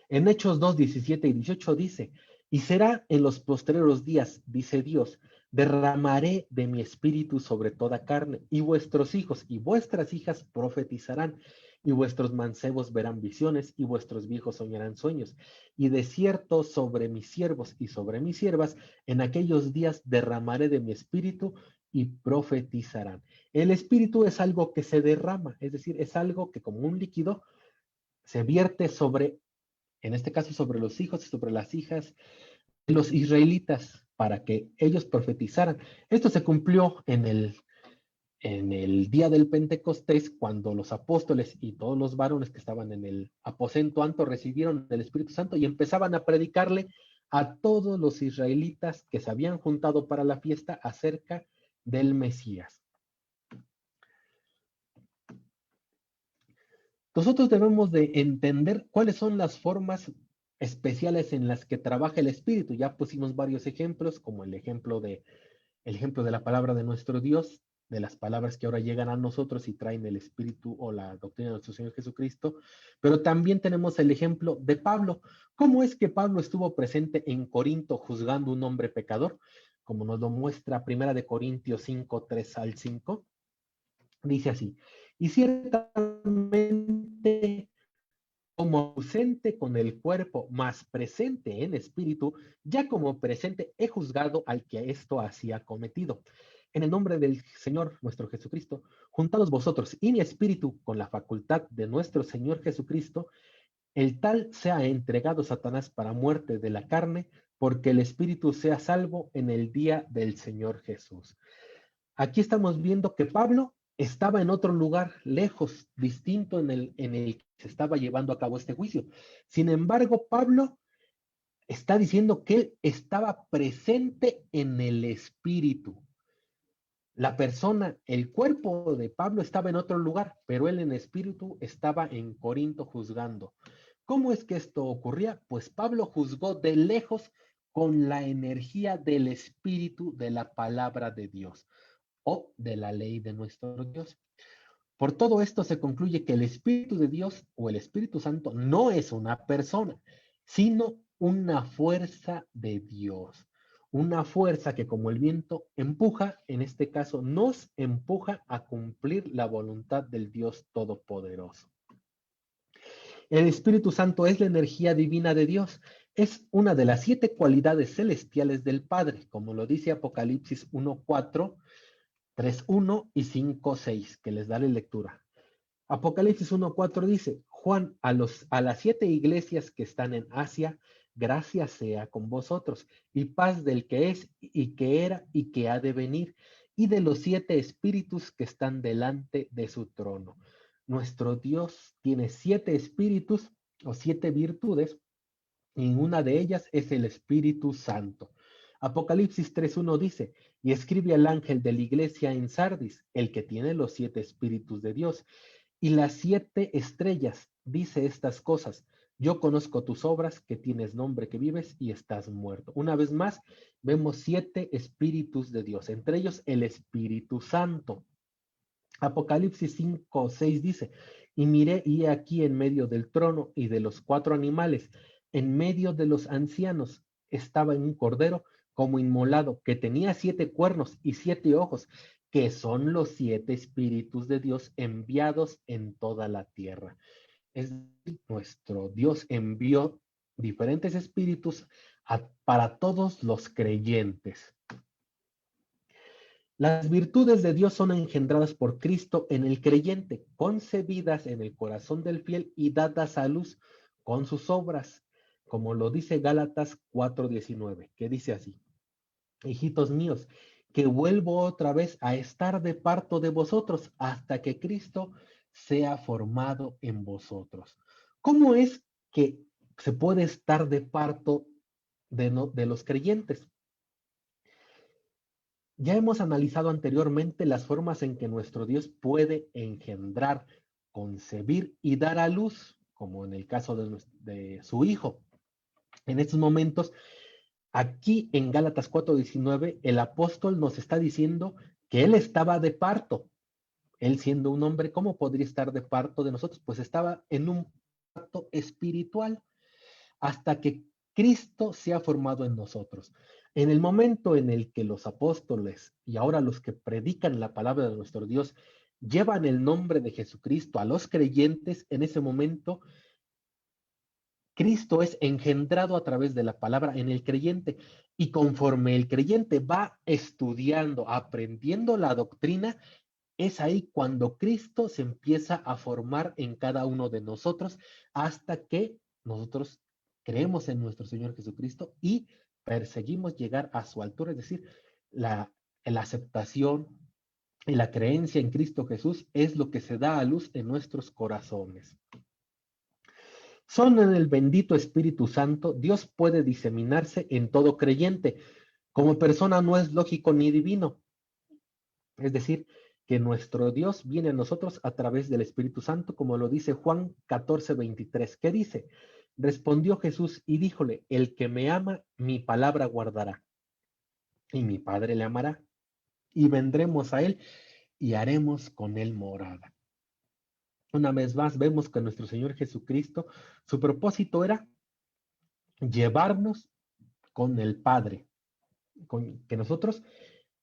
En Hechos 2, 17 y 18 dice, y será en los postreros días, dice Dios, derramaré de mi espíritu sobre toda carne, y vuestros hijos y vuestras hijas profetizarán, y vuestros mancebos verán visiones, y vuestros viejos soñarán sueños. Y de cierto sobre mis siervos y sobre mis siervas, en aquellos días derramaré de mi espíritu y profetizarán. El espíritu es algo que se derrama, es decir, es algo que como un líquido se vierte sobre, en este caso sobre los hijos y sobre las hijas de los israelitas, para que ellos profetizaran. Esto se cumplió en el día del Pentecostés, cuando los apóstoles y todos los varones que estaban en el aposento alto recibieron el Espíritu Santo y empezaban a predicarle a todos los israelitas que se habían juntado para la fiesta acerca del Mesías. Nosotros debemos de entender cuáles son las formas especiales en las que trabaja el Espíritu. Ya pusimos varios ejemplos, como el ejemplo de la palabra de nuestro Dios, de las palabras que ahora llegan a nosotros y traen el Espíritu o la doctrina de nuestro Señor Jesucristo, pero también tenemos el ejemplo de Pablo. ¿Cómo es que Pablo estuvo presente en Corinto juzgando a un hombre pecador? Como nos lo muestra 1 Corintios 5, 3 al 5. Dice así, y ciertamente como ausente con el cuerpo, más presente en espíritu, ya como presente he juzgado al que esto hacía cometido. En el nombre del Señor nuestro Jesucristo, juntados vosotros y mi espíritu con la facultad de nuestro Señor Jesucristo, el tal sea entregado Satanás para muerte de la carne, porque el espíritu sea salvo en el día del Señor Jesús. Aquí estamos viendo que Pablo estaba en otro lugar, lejos, distinto en el que se estaba llevando a cabo este juicio. Sin embargo, Pablo está diciendo que él estaba presente en el espíritu. La persona, el cuerpo de Pablo estaba en otro lugar, pero él en espíritu estaba en Corinto juzgando. ¿Cómo es que esto ocurría? Pues Pablo juzgó de lejos con la energía del espíritu de la palabra de Dios o de la ley de nuestro Dios. Por todo esto se concluye que el Espíritu de Dios o el Espíritu Santo no es una persona, sino una fuerza de Dios. Una fuerza que como el viento empuja, en este caso nos empuja a cumplir la voluntad del Dios Todopoderoso. El Espíritu Santo es la energía divina de Dios. Es una de las 7 cualidades celestiales del Padre, como lo dice Apocalipsis 1:4, 3:1 y 5:6, que les daré lectura. Apocalipsis 1:4 dice, Juan, a las 7 iglesias que están en Asia, gracia sea con vosotros, y paz del que es, y que era, y que ha de venir, y de los 7 espíritus que están delante de su trono. Nuestro Dios tiene 7 espíritus o 7 virtudes, y una de ellas es el Espíritu Santo. Apocalipsis 3:1 dice, y escribe al ángel de la iglesia en Sardis, el que tiene los 7 espíritus de Dios, y las 7 estrellas, dice estas cosas. Yo conozco tus obras, que tienes nombre, que vives y estás muerto. Una vez más, vemos 7 espíritus de Dios, entre ellos el Espíritu Santo. Apocalipsis 5:6 dice, y miré y he aquí en medio del trono y de los 4 animales, en medio de los ancianos, estaba un cordero como inmolado, que tenía 7 cuernos y 7 ojos, que son los 7 espíritus de Dios enviados en toda la tierra. Es decir, nuestro Dios envió diferentes espíritus para todos los creyentes. Las virtudes de Dios son engendradas por Cristo en el creyente, concebidas en el corazón del fiel y dadas a luz con sus obras, como lo dice Gálatas 4:19, que dice así: hijitos míos, que vuelvo otra vez a estar de parto de vosotros hasta que Cristo sea formado en vosotros. ¿Cómo es que se puede estar de parto de los creyentes? Ya hemos analizado anteriormente las formas en que nuestro Dios puede engendrar, concebir y dar a luz, como en el caso de su Hijo. En estos momentos, aquí en Gálatas 4:19, el apóstol nos está diciendo que él estaba de parto. Él siendo un hombre, ¿cómo podría estar de parto de nosotros? Pues estaba en un parto espiritual hasta que Cristo se ha formado en nosotros. En el momento en el que los apóstoles y ahora los que predican la palabra de nuestro Dios llevan el nombre de Jesucristo a los creyentes, en ese momento Cristo es engendrado a través de la palabra en el creyente, y conforme el creyente va estudiando, aprendiendo la doctrina, es ahí cuando Cristo se empieza a formar en cada uno de nosotros hasta que nosotros creemos en nuestro Señor Jesucristo y perseguimos llegar a su altura, es decir, la aceptación y la creencia en Cristo Jesús es lo que se da a luz en nuestros corazones. Son en el bendito Espíritu Santo, Dios puede diseminarse en todo creyente. Como persona no es lógico ni divino. Es decir, que nuestro Dios viene a nosotros a través del Espíritu Santo, como lo dice Juan 14:23. ¿Qué dice? Respondió Jesús y díjole, el que me ama, mi palabra guardará, y mi Padre le amará, y vendremos a él y haremos con él morada. Una vez más, vemos que nuestro Señor Jesucristo, su propósito era llevarnos con el Padre, con que nosotros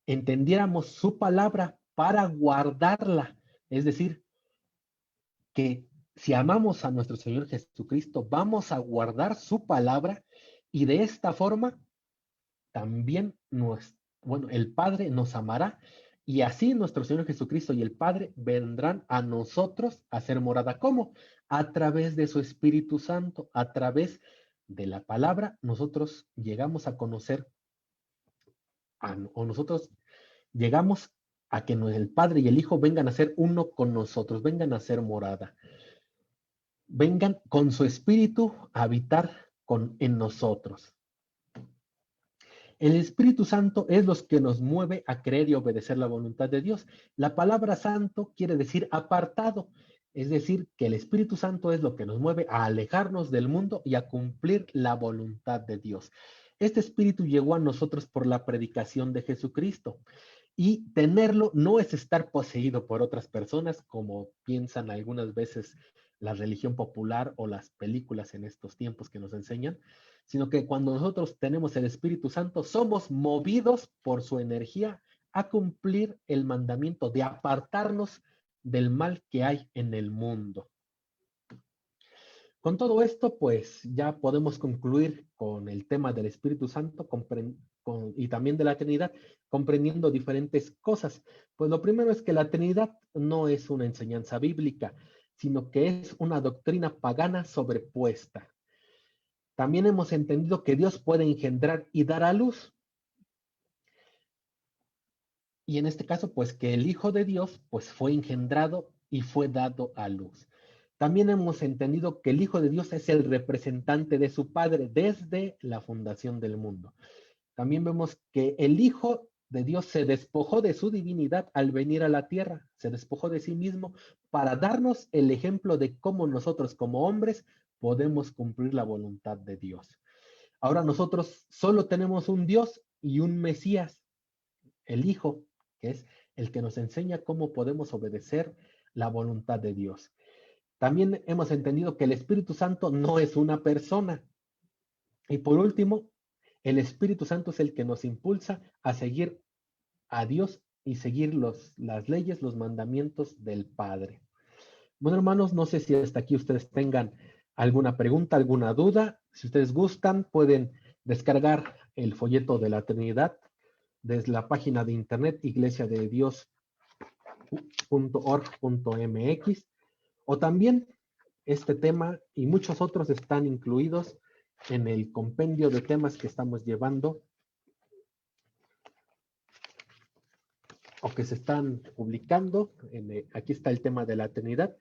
entendiéramos su palabra para guardarla. Es decir, que si amamos a nuestro Señor Jesucristo, vamos a guardar su palabra y de esta forma también el Padre nos amará y así nuestro Señor Jesucristo y el Padre vendrán a nosotros a hacer morada. ¿Cómo? A través de su Espíritu Santo, a través de la palabra, nosotros llegamos a conocer o nosotros llegamos a que el Padre y el Hijo vengan a ser uno con nosotros, vengan a ser morada. Vengan con su espíritu a habitar en nosotros. El Espíritu Santo es lo que nos mueve a creer y obedecer la voluntad de Dios. La palabra santo quiere decir apartado, es decir, que el Espíritu Santo es lo que nos mueve a alejarnos del mundo y a cumplir la voluntad de Dios. Este Espíritu llegó a nosotros por la predicación de Jesucristo. Y tenerlo no es estar poseído por otras personas, como piensan algunas veces la religión popular o las películas en estos tiempos que nos enseñan, sino que cuando nosotros tenemos el Espíritu Santo, somos movidos por su energía a cumplir el mandamiento de apartarnos del mal que hay en el mundo. Con todo esto, pues ya podemos concluir con el tema del Espíritu Santo y también de la Trinidad, comprendiendo diferentes cosas. Pues lo primero es que la Trinidad no es una enseñanza bíblica, sino que es una doctrina pagana sobrepuesta. También hemos entendido que Dios puede engendrar y dar a luz. Y en este caso, pues que el Hijo de Dios, pues fue engendrado y fue dado a luz. También hemos entendido que el Hijo de Dios es el representante de su Padre desde la fundación del mundo. También vemos que el Hijo de Dios se despojó de su divinidad al venir a la tierra, se despojó de sí mismo para darnos el ejemplo de cómo nosotros como hombres podemos cumplir la voluntad de Dios. Ahora nosotros solo tenemos un Dios y un Mesías, el Hijo, que es el que nos enseña cómo podemos obedecer la voluntad de Dios. También hemos entendido que el Espíritu Santo no es una persona. Y por último, el Espíritu Santo es el que nos impulsa a seguir a Dios y seguir las leyes, los mandamientos del Padre. Bueno, hermanos, no sé si hasta aquí ustedes tengan alguna pregunta, alguna duda. Si ustedes gustan, pueden descargar el folleto de la Trinidad desde la página de internet iglesiadedios.org.mx, o también este tema y muchos otros están incluidos en el compendio de temas que estamos llevando o que se están publicando. Aquí está el tema de la Trinidad.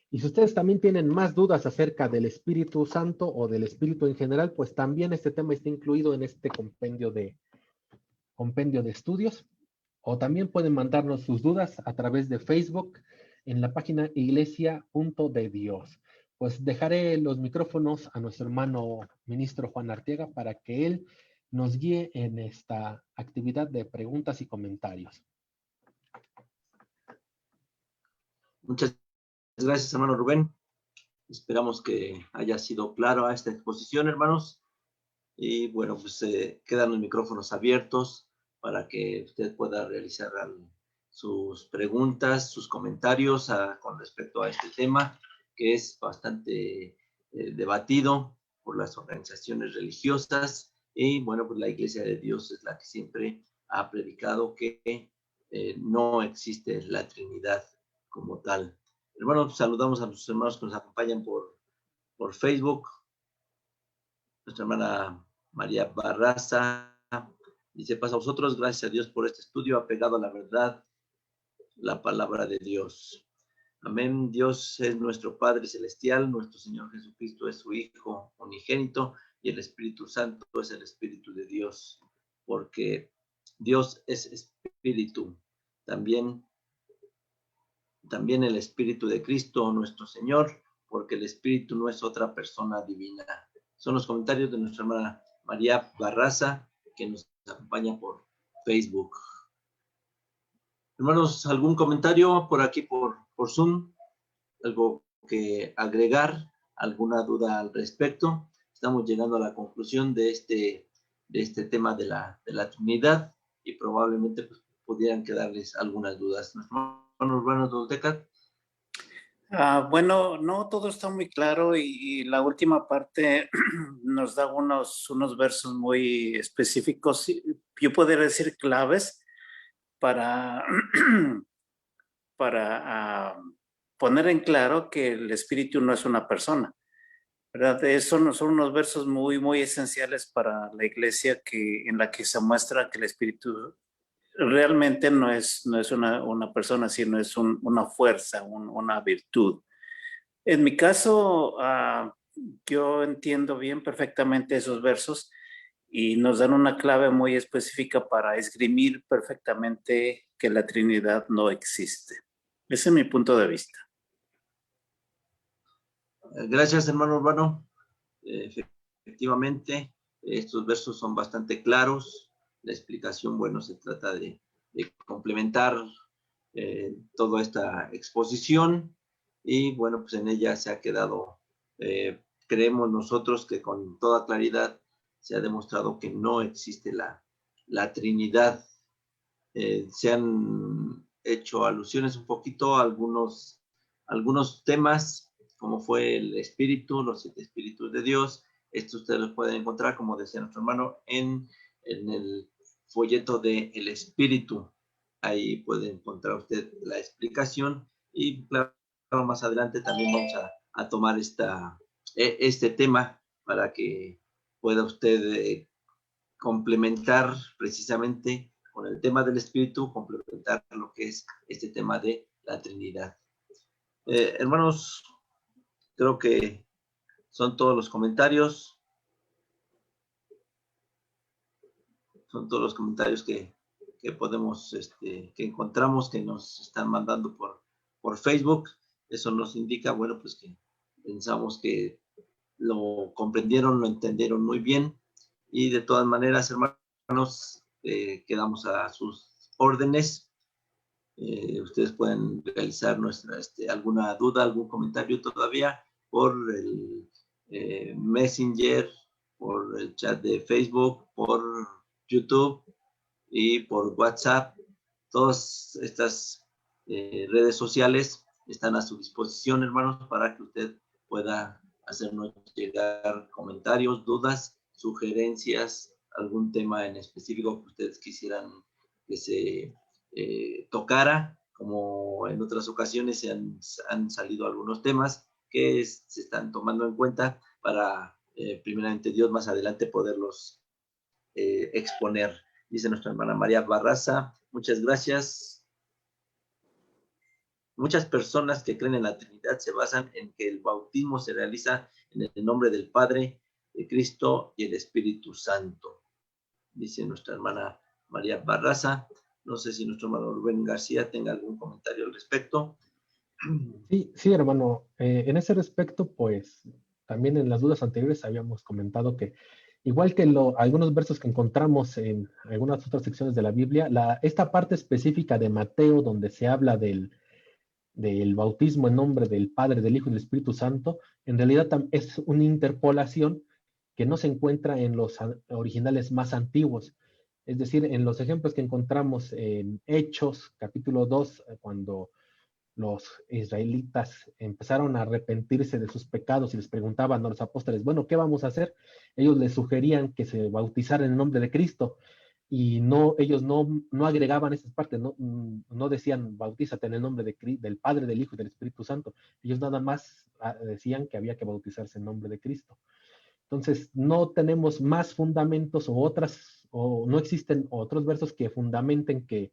Y si ustedes también tienen más dudas acerca del Espíritu Santo o del Espíritu en general, pues también este tema está incluido en este compendio de estudios. O también pueden mandarnos sus dudas a través de Facebook en la página iglesia.de-Dios. Pues dejaré los micrófonos a nuestro hermano ministro Juan Arteaga para que él nos guíe en esta actividad de preguntas y comentarios.
Muchas gracias, hermano Rubén. Esperamos que haya sido claro esta exposición, hermanos. Y bueno, pues quedan los micrófonos abiertos para que usted pueda realizar sus preguntas, sus comentarios con respecto a este tema, que es bastante debatido por las organizaciones religiosas. Y bueno, pues la Iglesia de Dios es la que siempre ha predicado que no existe la Trinidad como tal. Hermanos, saludamos a nuestros hermanos que nos acompañan por Facebook. Nuestra hermana María Barraza dice: paz a vosotros, gracias a Dios por este estudio apegado a la verdad, la palabra de Dios. Amén. Dios es nuestro Padre Celestial, nuestro Señor Jesucristo es su Hijo unigénito y el Espíritu Santo es el Espíritu de Dios, porque Dios es Espíritu. También el Espíritu de Cristo, nuestro Señor, porque el Espíritu no es otra persona divina. Son los comentarios de nuestra hermana María Barraza, que nos acompaña por Facebook. Hermanos, ¿algún comentario por aquí, por Zoom? ¿Algo que agregar? ¿Alguna duda al respecto? Estamos llegando a la conclusión de este tema de la Trinidad y probablemente pues, pudieran quedarles algunas dudas. Nuestro hermano Urbano Toltecat.
Bueno, no, todo está muy claro y la última parte nos da unos versos muy específicos, yo podría decir claves para, para poner en claro que el espíritu no es una persona, ¿verdad? Esos son unos versos muy, muy esenciales para la iglesia en la que se muestra que el espíritu realmente no es una persona, sino es una fuerza, una virtud. En mi caso, yo entiendo bien perfectamente esos versos y nos dan una clave muy específica para esgrimir perfectamente que la Trinidad no existe. Ese es mi punto de vista.
Gracias, hermano Urbano. Efectivamente, estos versos son bastante claros. La explicación, bueno, se trata de complementar toda esta exposición y bueno, pues en ella se ha quedado, creemos nosotros que con toda claridad se ha demostrado que no existe la Trinidad. Se han hecho alusiones un poquito a algunos temas, como fue el Espíritu, los 7 Espíritus de Dios. Esto ustedes lo pueden encontrar, como decía nuestro hermano, en el folleto de El Espíritu. Ahí puede encontrar usted la explicación y claro, más adelante también vamos a tomar este tema para que pueda usted complementar precisamente con el tema del Espíritu, complementar lo que es este tema de la Trinidad. Hermanos, creo que son todos los comentarios. Son todos los comentarios que podemos, que encontramos, que nos están mandando por Facebook. Eso nos indica, bueno, pues que pensamos que lo comprendieron, lo entendieron muy bien. Y de todas maneras, hermanos, quedamos a sus órdenes. Ustedes pueden realizar alguna duda, algún comentario todavía por el Messenger, por el chat de Facebook, por YouTube y por WhatsApp. Todas estas redes sociales están a su disposición, hermanos, para que usted pueda hacernos llegar comentarios, dudas, sugerencias, algún tema en específico que ustedes quisieran que se tocara, como en otras ocasiones se han salido algunos temas que se están tomando en cuenta para, primeramente Dios, más adelante poderlos exponer. Dice nuestra hermana María Barraza, muchas gracias. Muchas personas que creen en la Trinidad se basan en que el bautismo se realiza en el nombre del Padre, de Cristo y el Espíritu Santo. Dice nuestra hermana María Barraza. No sé si nuestro hermano Rubén García tenga algún comentario al respecto.
Sí, hermano. En ese respecto, pues, también en las dudas anteriores habíamos comentado que, igual que algunos versos que encontramos en algunas otras secciones de la Biblia, esta parte específica de Mateo, donde se habla del bautismo en nombre del Padre, del Hijo y del Espíritu Santo, en realidad es una interpolación que no se encuentra en los originales más antiguos. Es decir, en los ejemplos que encontramos en Hechos, capítulo 2, cuando los israelitas empezaron a arrepentirse de sus pecados y les preguntaban a los apóstoles, bueno, ¿qué vamos a hacer? Ellos les sugerían que se bautizaran en el nombre de Cristo y ellos no agregaban esas partes, no decían bautízate en el nombre del Padre, del Hijo y del Espíritu Santo. Ellos nada más decían que había que bautizarse en nombre de Cristo. Entonces, no tenemos más fundamentos o no existen otros versos que fundamenten que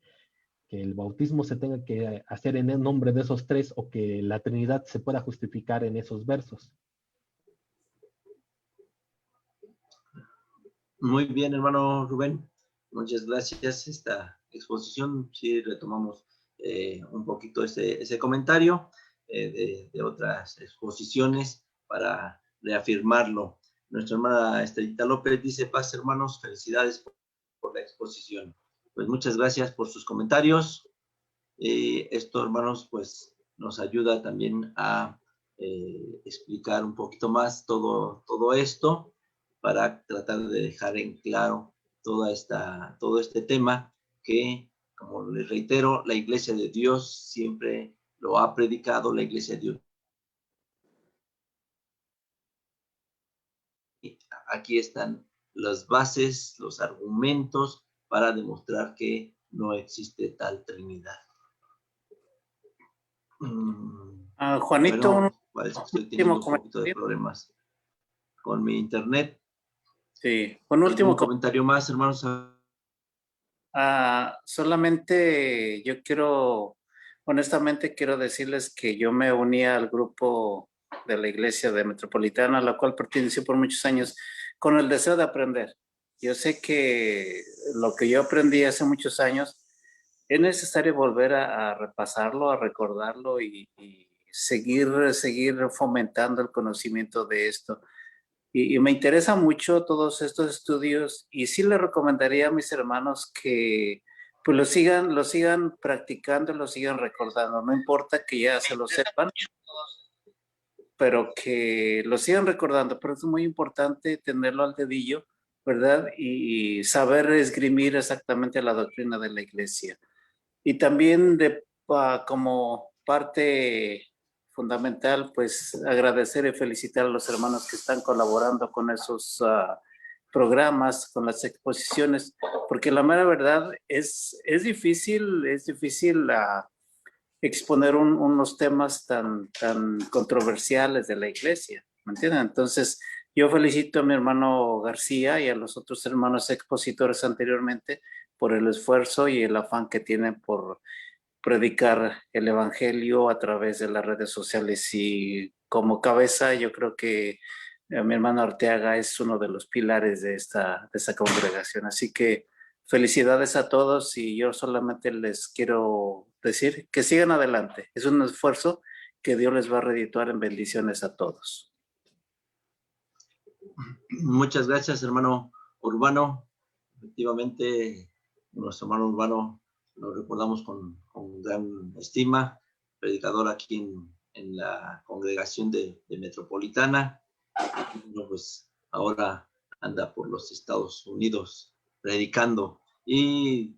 el bautismo se tenga que hacer en el nombre de esos tres o que la Trinidad se pueda justificar en esos versos.
Muy bien, hermano Rubén. Muchas gracias. Esta exposición, sí retomamos un poquito ese comentario de otras exposiciones para reafirmarlo. Nuestra hermana Estelita López dice, paz hermanos, felicidades por la exposición. Pues muchas gracias por sus comentarios. Esto, hermanos, pues nos ayuda también a explicar un poquito más todo esto para tratar de dejar en claro todo este tema que, como les reitero, la Iglesia de Dios siempre lo ha predicado, la Iglesia de Dios. Aquí están las bases, los argumentos para demostrar que no existe tal Trinidad.
Juanito,
Bueno, parece que estoy teniendo un poquito de problemas con mi internet.
Sí, un último
comentario más, hermanos.
Solamente yo honestamente quiero decirles que yo me uní al grupo de la Iglesia de Metropolitana, a la cual pertenecí por muchos años, con el deseo de aprender. Yo sé que lo que yo aprendí hace muchos años es necesario volver a repasarlo, a recordarlo y seguir fomentando el conocimiento de esto. Y me interesa mucho todos estos estudios y sí le recomendaría a mis hermanos que pues lo sigan practicando, lo sigan recordando. No importa que ya se lo sepan, pero que lo sigan recordando. Pero es muy importante tenerlo al dedillo, ¿verdad? Y saber esgrimir exactamente la doctrina de la Iglesia. Y también como parte fundamental, pues agradecer y felicitar a los hermanos que están colaborando con esos programas, con las exposiciones, porque la mera verdad es difícil exponer unos temas tan controversiales de la Iglesia, ¿me entienden? Entonces, yo felicito a mi hermano García y a los otros hermanos expositores anteriormente por el esfuerzo y el afán que tienen por predicar el evangelio a través de las redes sociales, y como cabeza yo creo que mi hermano Arteaga es uno de los pilares de esta congregación. Así que felicidades a todos y yo solamente les quiero decir que sigan adelante. Es un esfuerzo que Dios les va a redituar en bendiciones a todos.
Muchas gracias, hermano Urbano. Efectivamente, nuestro hermano Urbano lo recordamos con gran estima, predicador aquí en la congregación de Metropolitana. Bueno, pues ahora anda por los Estados Unidos predicando. Y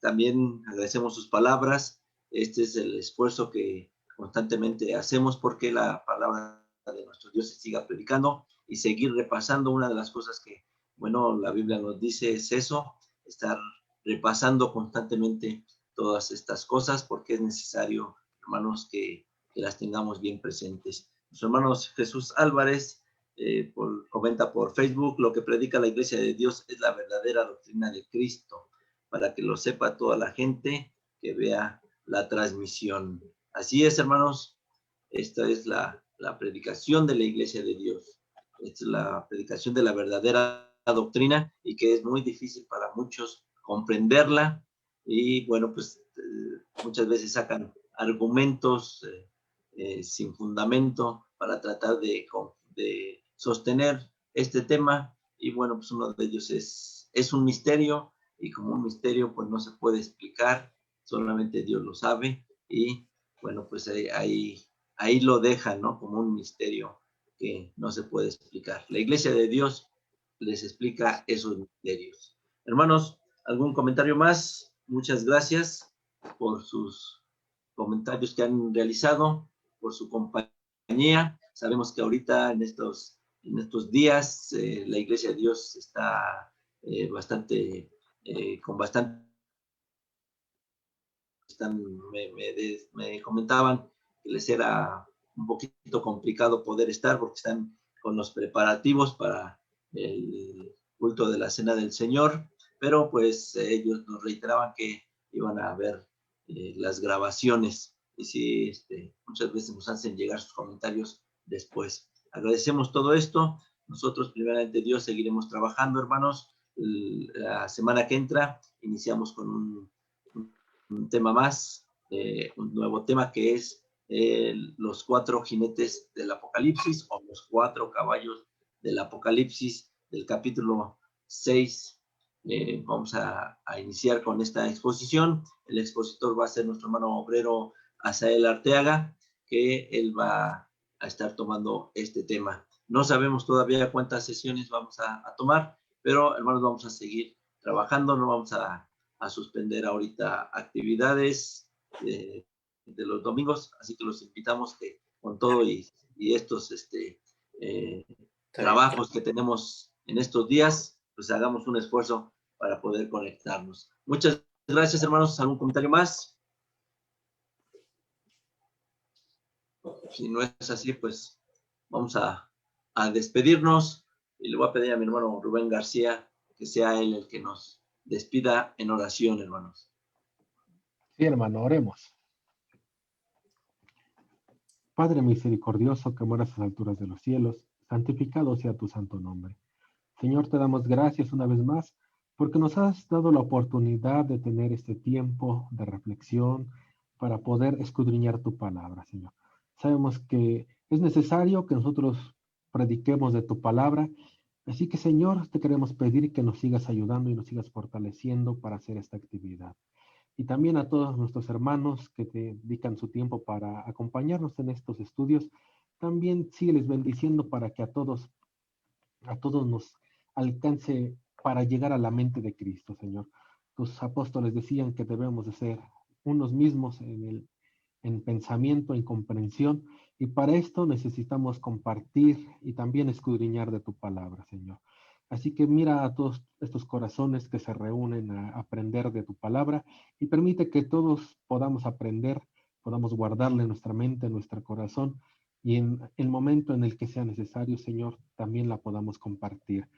también agradecemos sus palabras. Este es el esfuerzo que constantemente hacemos porque la palabra de nuestro Dios se siga predicando y seguir repasando. Una de las cosas que, bueno, la Biblia nos dice es eso, estar repasando constantemente todas estas cosas porque es necesario, hermanos, que las tengamos bien presentes. Nuestro hermano Jesús Álvarez comenta por Facebook: lo que predica la Iglesia de Dios es la verdadera doctrina de Cristo, para que lo sepa toda la gente que vea la transmisión. Así es, hermanos, esta es la predicación de la Iglesia de Dios. Esta es la predicación de la verdadera doctrina y que es muy difícil para muchos comprenderla. y bueno, pues muchas veces sacan argumentos sin fundamento para tratar de sostener este tema, y bueno, pues uno de ellos es un misterio, y como un misterio pues no se puede explicar, solamente Dios lo sabe, y bueno, pues ahí lo dejan, ¿no? Como un misterio que no se puede explicar. La Iglesia de Dios les explica esos misterios. Hermanos, ¿algún comentario más? Muchas gracias por sus comentarios que han realizado, por su compañía. Sabemos que ahorita en estos días la Iglesia de Dios está con bastante. Me comentaban que les era un poquito complicado poder estar porque están con los preparativos para el culto de la Cena del Señor, pero pues ellos nos reiteraban que iban a ver las grabaciones, y sí, muchas veces nos hacen llegar sus comentarios después. Agradecemos todo esto. Nosotros, primeramente Dios, seguiremos trabajando, hermanos. La semana que entra iniciamos con un tema más, un nuevo tema que es los 4 jinetes del Apocalipsis, o los 4 caballos del Apocalipsis, del capítulo 6. Vamos a iniciar con esta exposición. El expositor va a ser nuestro hermano obrero Asael Arteaga, que él va a estar tomando este tema. No sabemos todavía cuántas sesiones vamos a tomar, pero hermanos, vamos a seguir trabajando, no vamos a suspender ahorita actividades de los domingos, así que los invitamos que con todo y estos trabajos que tenemos en estos días, pues hagamos un esfuerzo para poder conectarnos. Muchas gracias, hermanos. ¿Algún comentario más? Si no es así, pues vamos a despedirnos, y le voy a pedir a mi hermano Rubén García que sea él el que nos despida en oración, hermanos.
Sí, hermano, oremos. Padre misericordioso que moras a las alturas de los cielos, santificado sea tu santo nombre. Señor, te damos gracias una vez más porque nos has dado la oportunidad de tener este tiempo de reflexión para poder escudriñar tu palabra, Señor. Sabemos que es necesario que nosotros prediquemos de tu palabra, así que, Señor, te queremos pedir que nos sigas ayudando y nos sigas fortaleciendo para hacer esta actividad. Y también a todos nuestros hermanos que te dedican su tiempo para acompañarnos en estos estudios, también sígueles bendiciendo para que a todos nos alcance para llegar a la mente de Cristo, Señor. Tus apóstoles decían que debemos de ser unos mismos en pensamiento, en comprensión, y para esto necesitamos compartir y también escudriñar de tu palabra, Señor. Así que mira a todos estos corazones que se reúnen a aprender de tu palabra, y permite que todos podamos aprender, podamos guardarla en nuestra mente, en nuestro corazón, y en el momento en el que sea necesario, Señor, también la podamos compartir.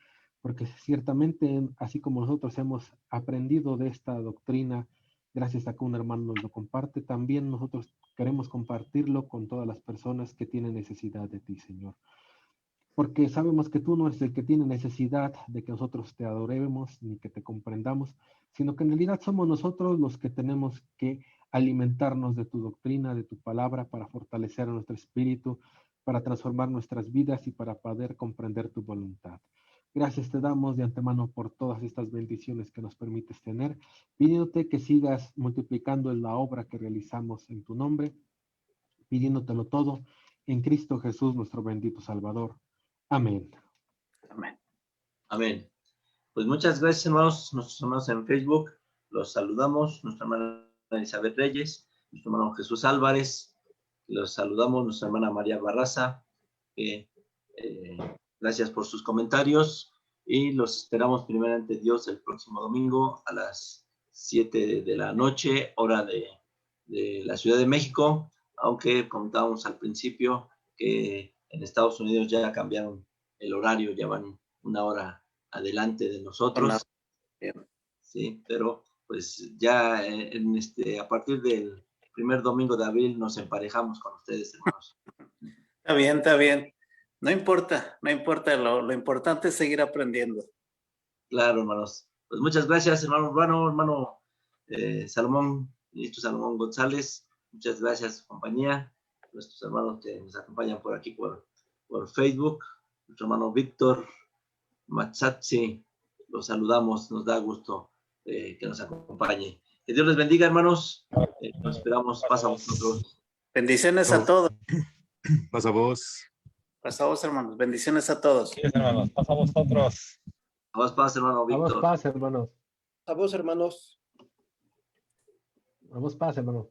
Porque ciertamente, así como nosotros hemos aprendido de esta doctrina, gracias a que un hermano nos lo comparte, también nosotros queremos compartirlo con todas las personas que tienen necesidad de ti, Señor. Porque sabemos que tú no eres el que tiene necesidad de que nosotros te adoremos ni que te comprendamos, sino que en realidad somos nosotros los que tenemos que alimentarnos de tu doctrina, de tu palabra, para fortalecer a nuestro espíritu, para transformar nuestras vidas y para poder comprender tu voluntad. Gracias te damos de antemano por todas estas bendiciones que nos permites tener, pidiéndote que sigas multiplicando en la obra que realizamos en tu nombre, pidiéndotelo todo en Cristo Jesús, nuestro bendito Salvador. Amén.
Amén.
Amén. Pues muchas gracias, hermanos. Nuestros hermanos en Facebook, los saludamos. Nuestra hermana Elizabeth Reyes, nuestro hermano Jesús Álvarez, los saludamos. Nuestra hermana María Barraza, gracias por sus comentarios, y los esperamos primeramente Dios el próximo domingo a las 7 de la noche, hora de la Ciudad de México, aunque comentábamos al principio que en Estados Unidos ya cambiaron el horario, ya van una hora adelante de nosotros. Sí, pero pues ya a partir del primer domingo de abril nos emparejamos con ustedes, hermanos.
Está bien, está bien. No importa, no importa. Lo importante es seguir aprendiendo.
Claro, hermanos. Pues muchas gracias, hermano Urbano, hermano Salomón, ministro Salomón González, muchas gracias a su compañía, nuestros hermanos que nos acompañan por aquí por Facebook, nuestro hermano Víctor Matsatsi, los saludamos, nos da gusto que nos acompañe. Que Dios les bendiga, hermanos, nos esperamos, paz a vosotros.
Bendiciones a todos.
Paz a vos.
Paz a vos, hermanos. Bendiciones a todos.
Sí, hermanos, paz a vosotros.
A vos paz, hermano
A
Víctor.
vos paz, hermanos.
A vos, hermanos.
A vos paz, hermano.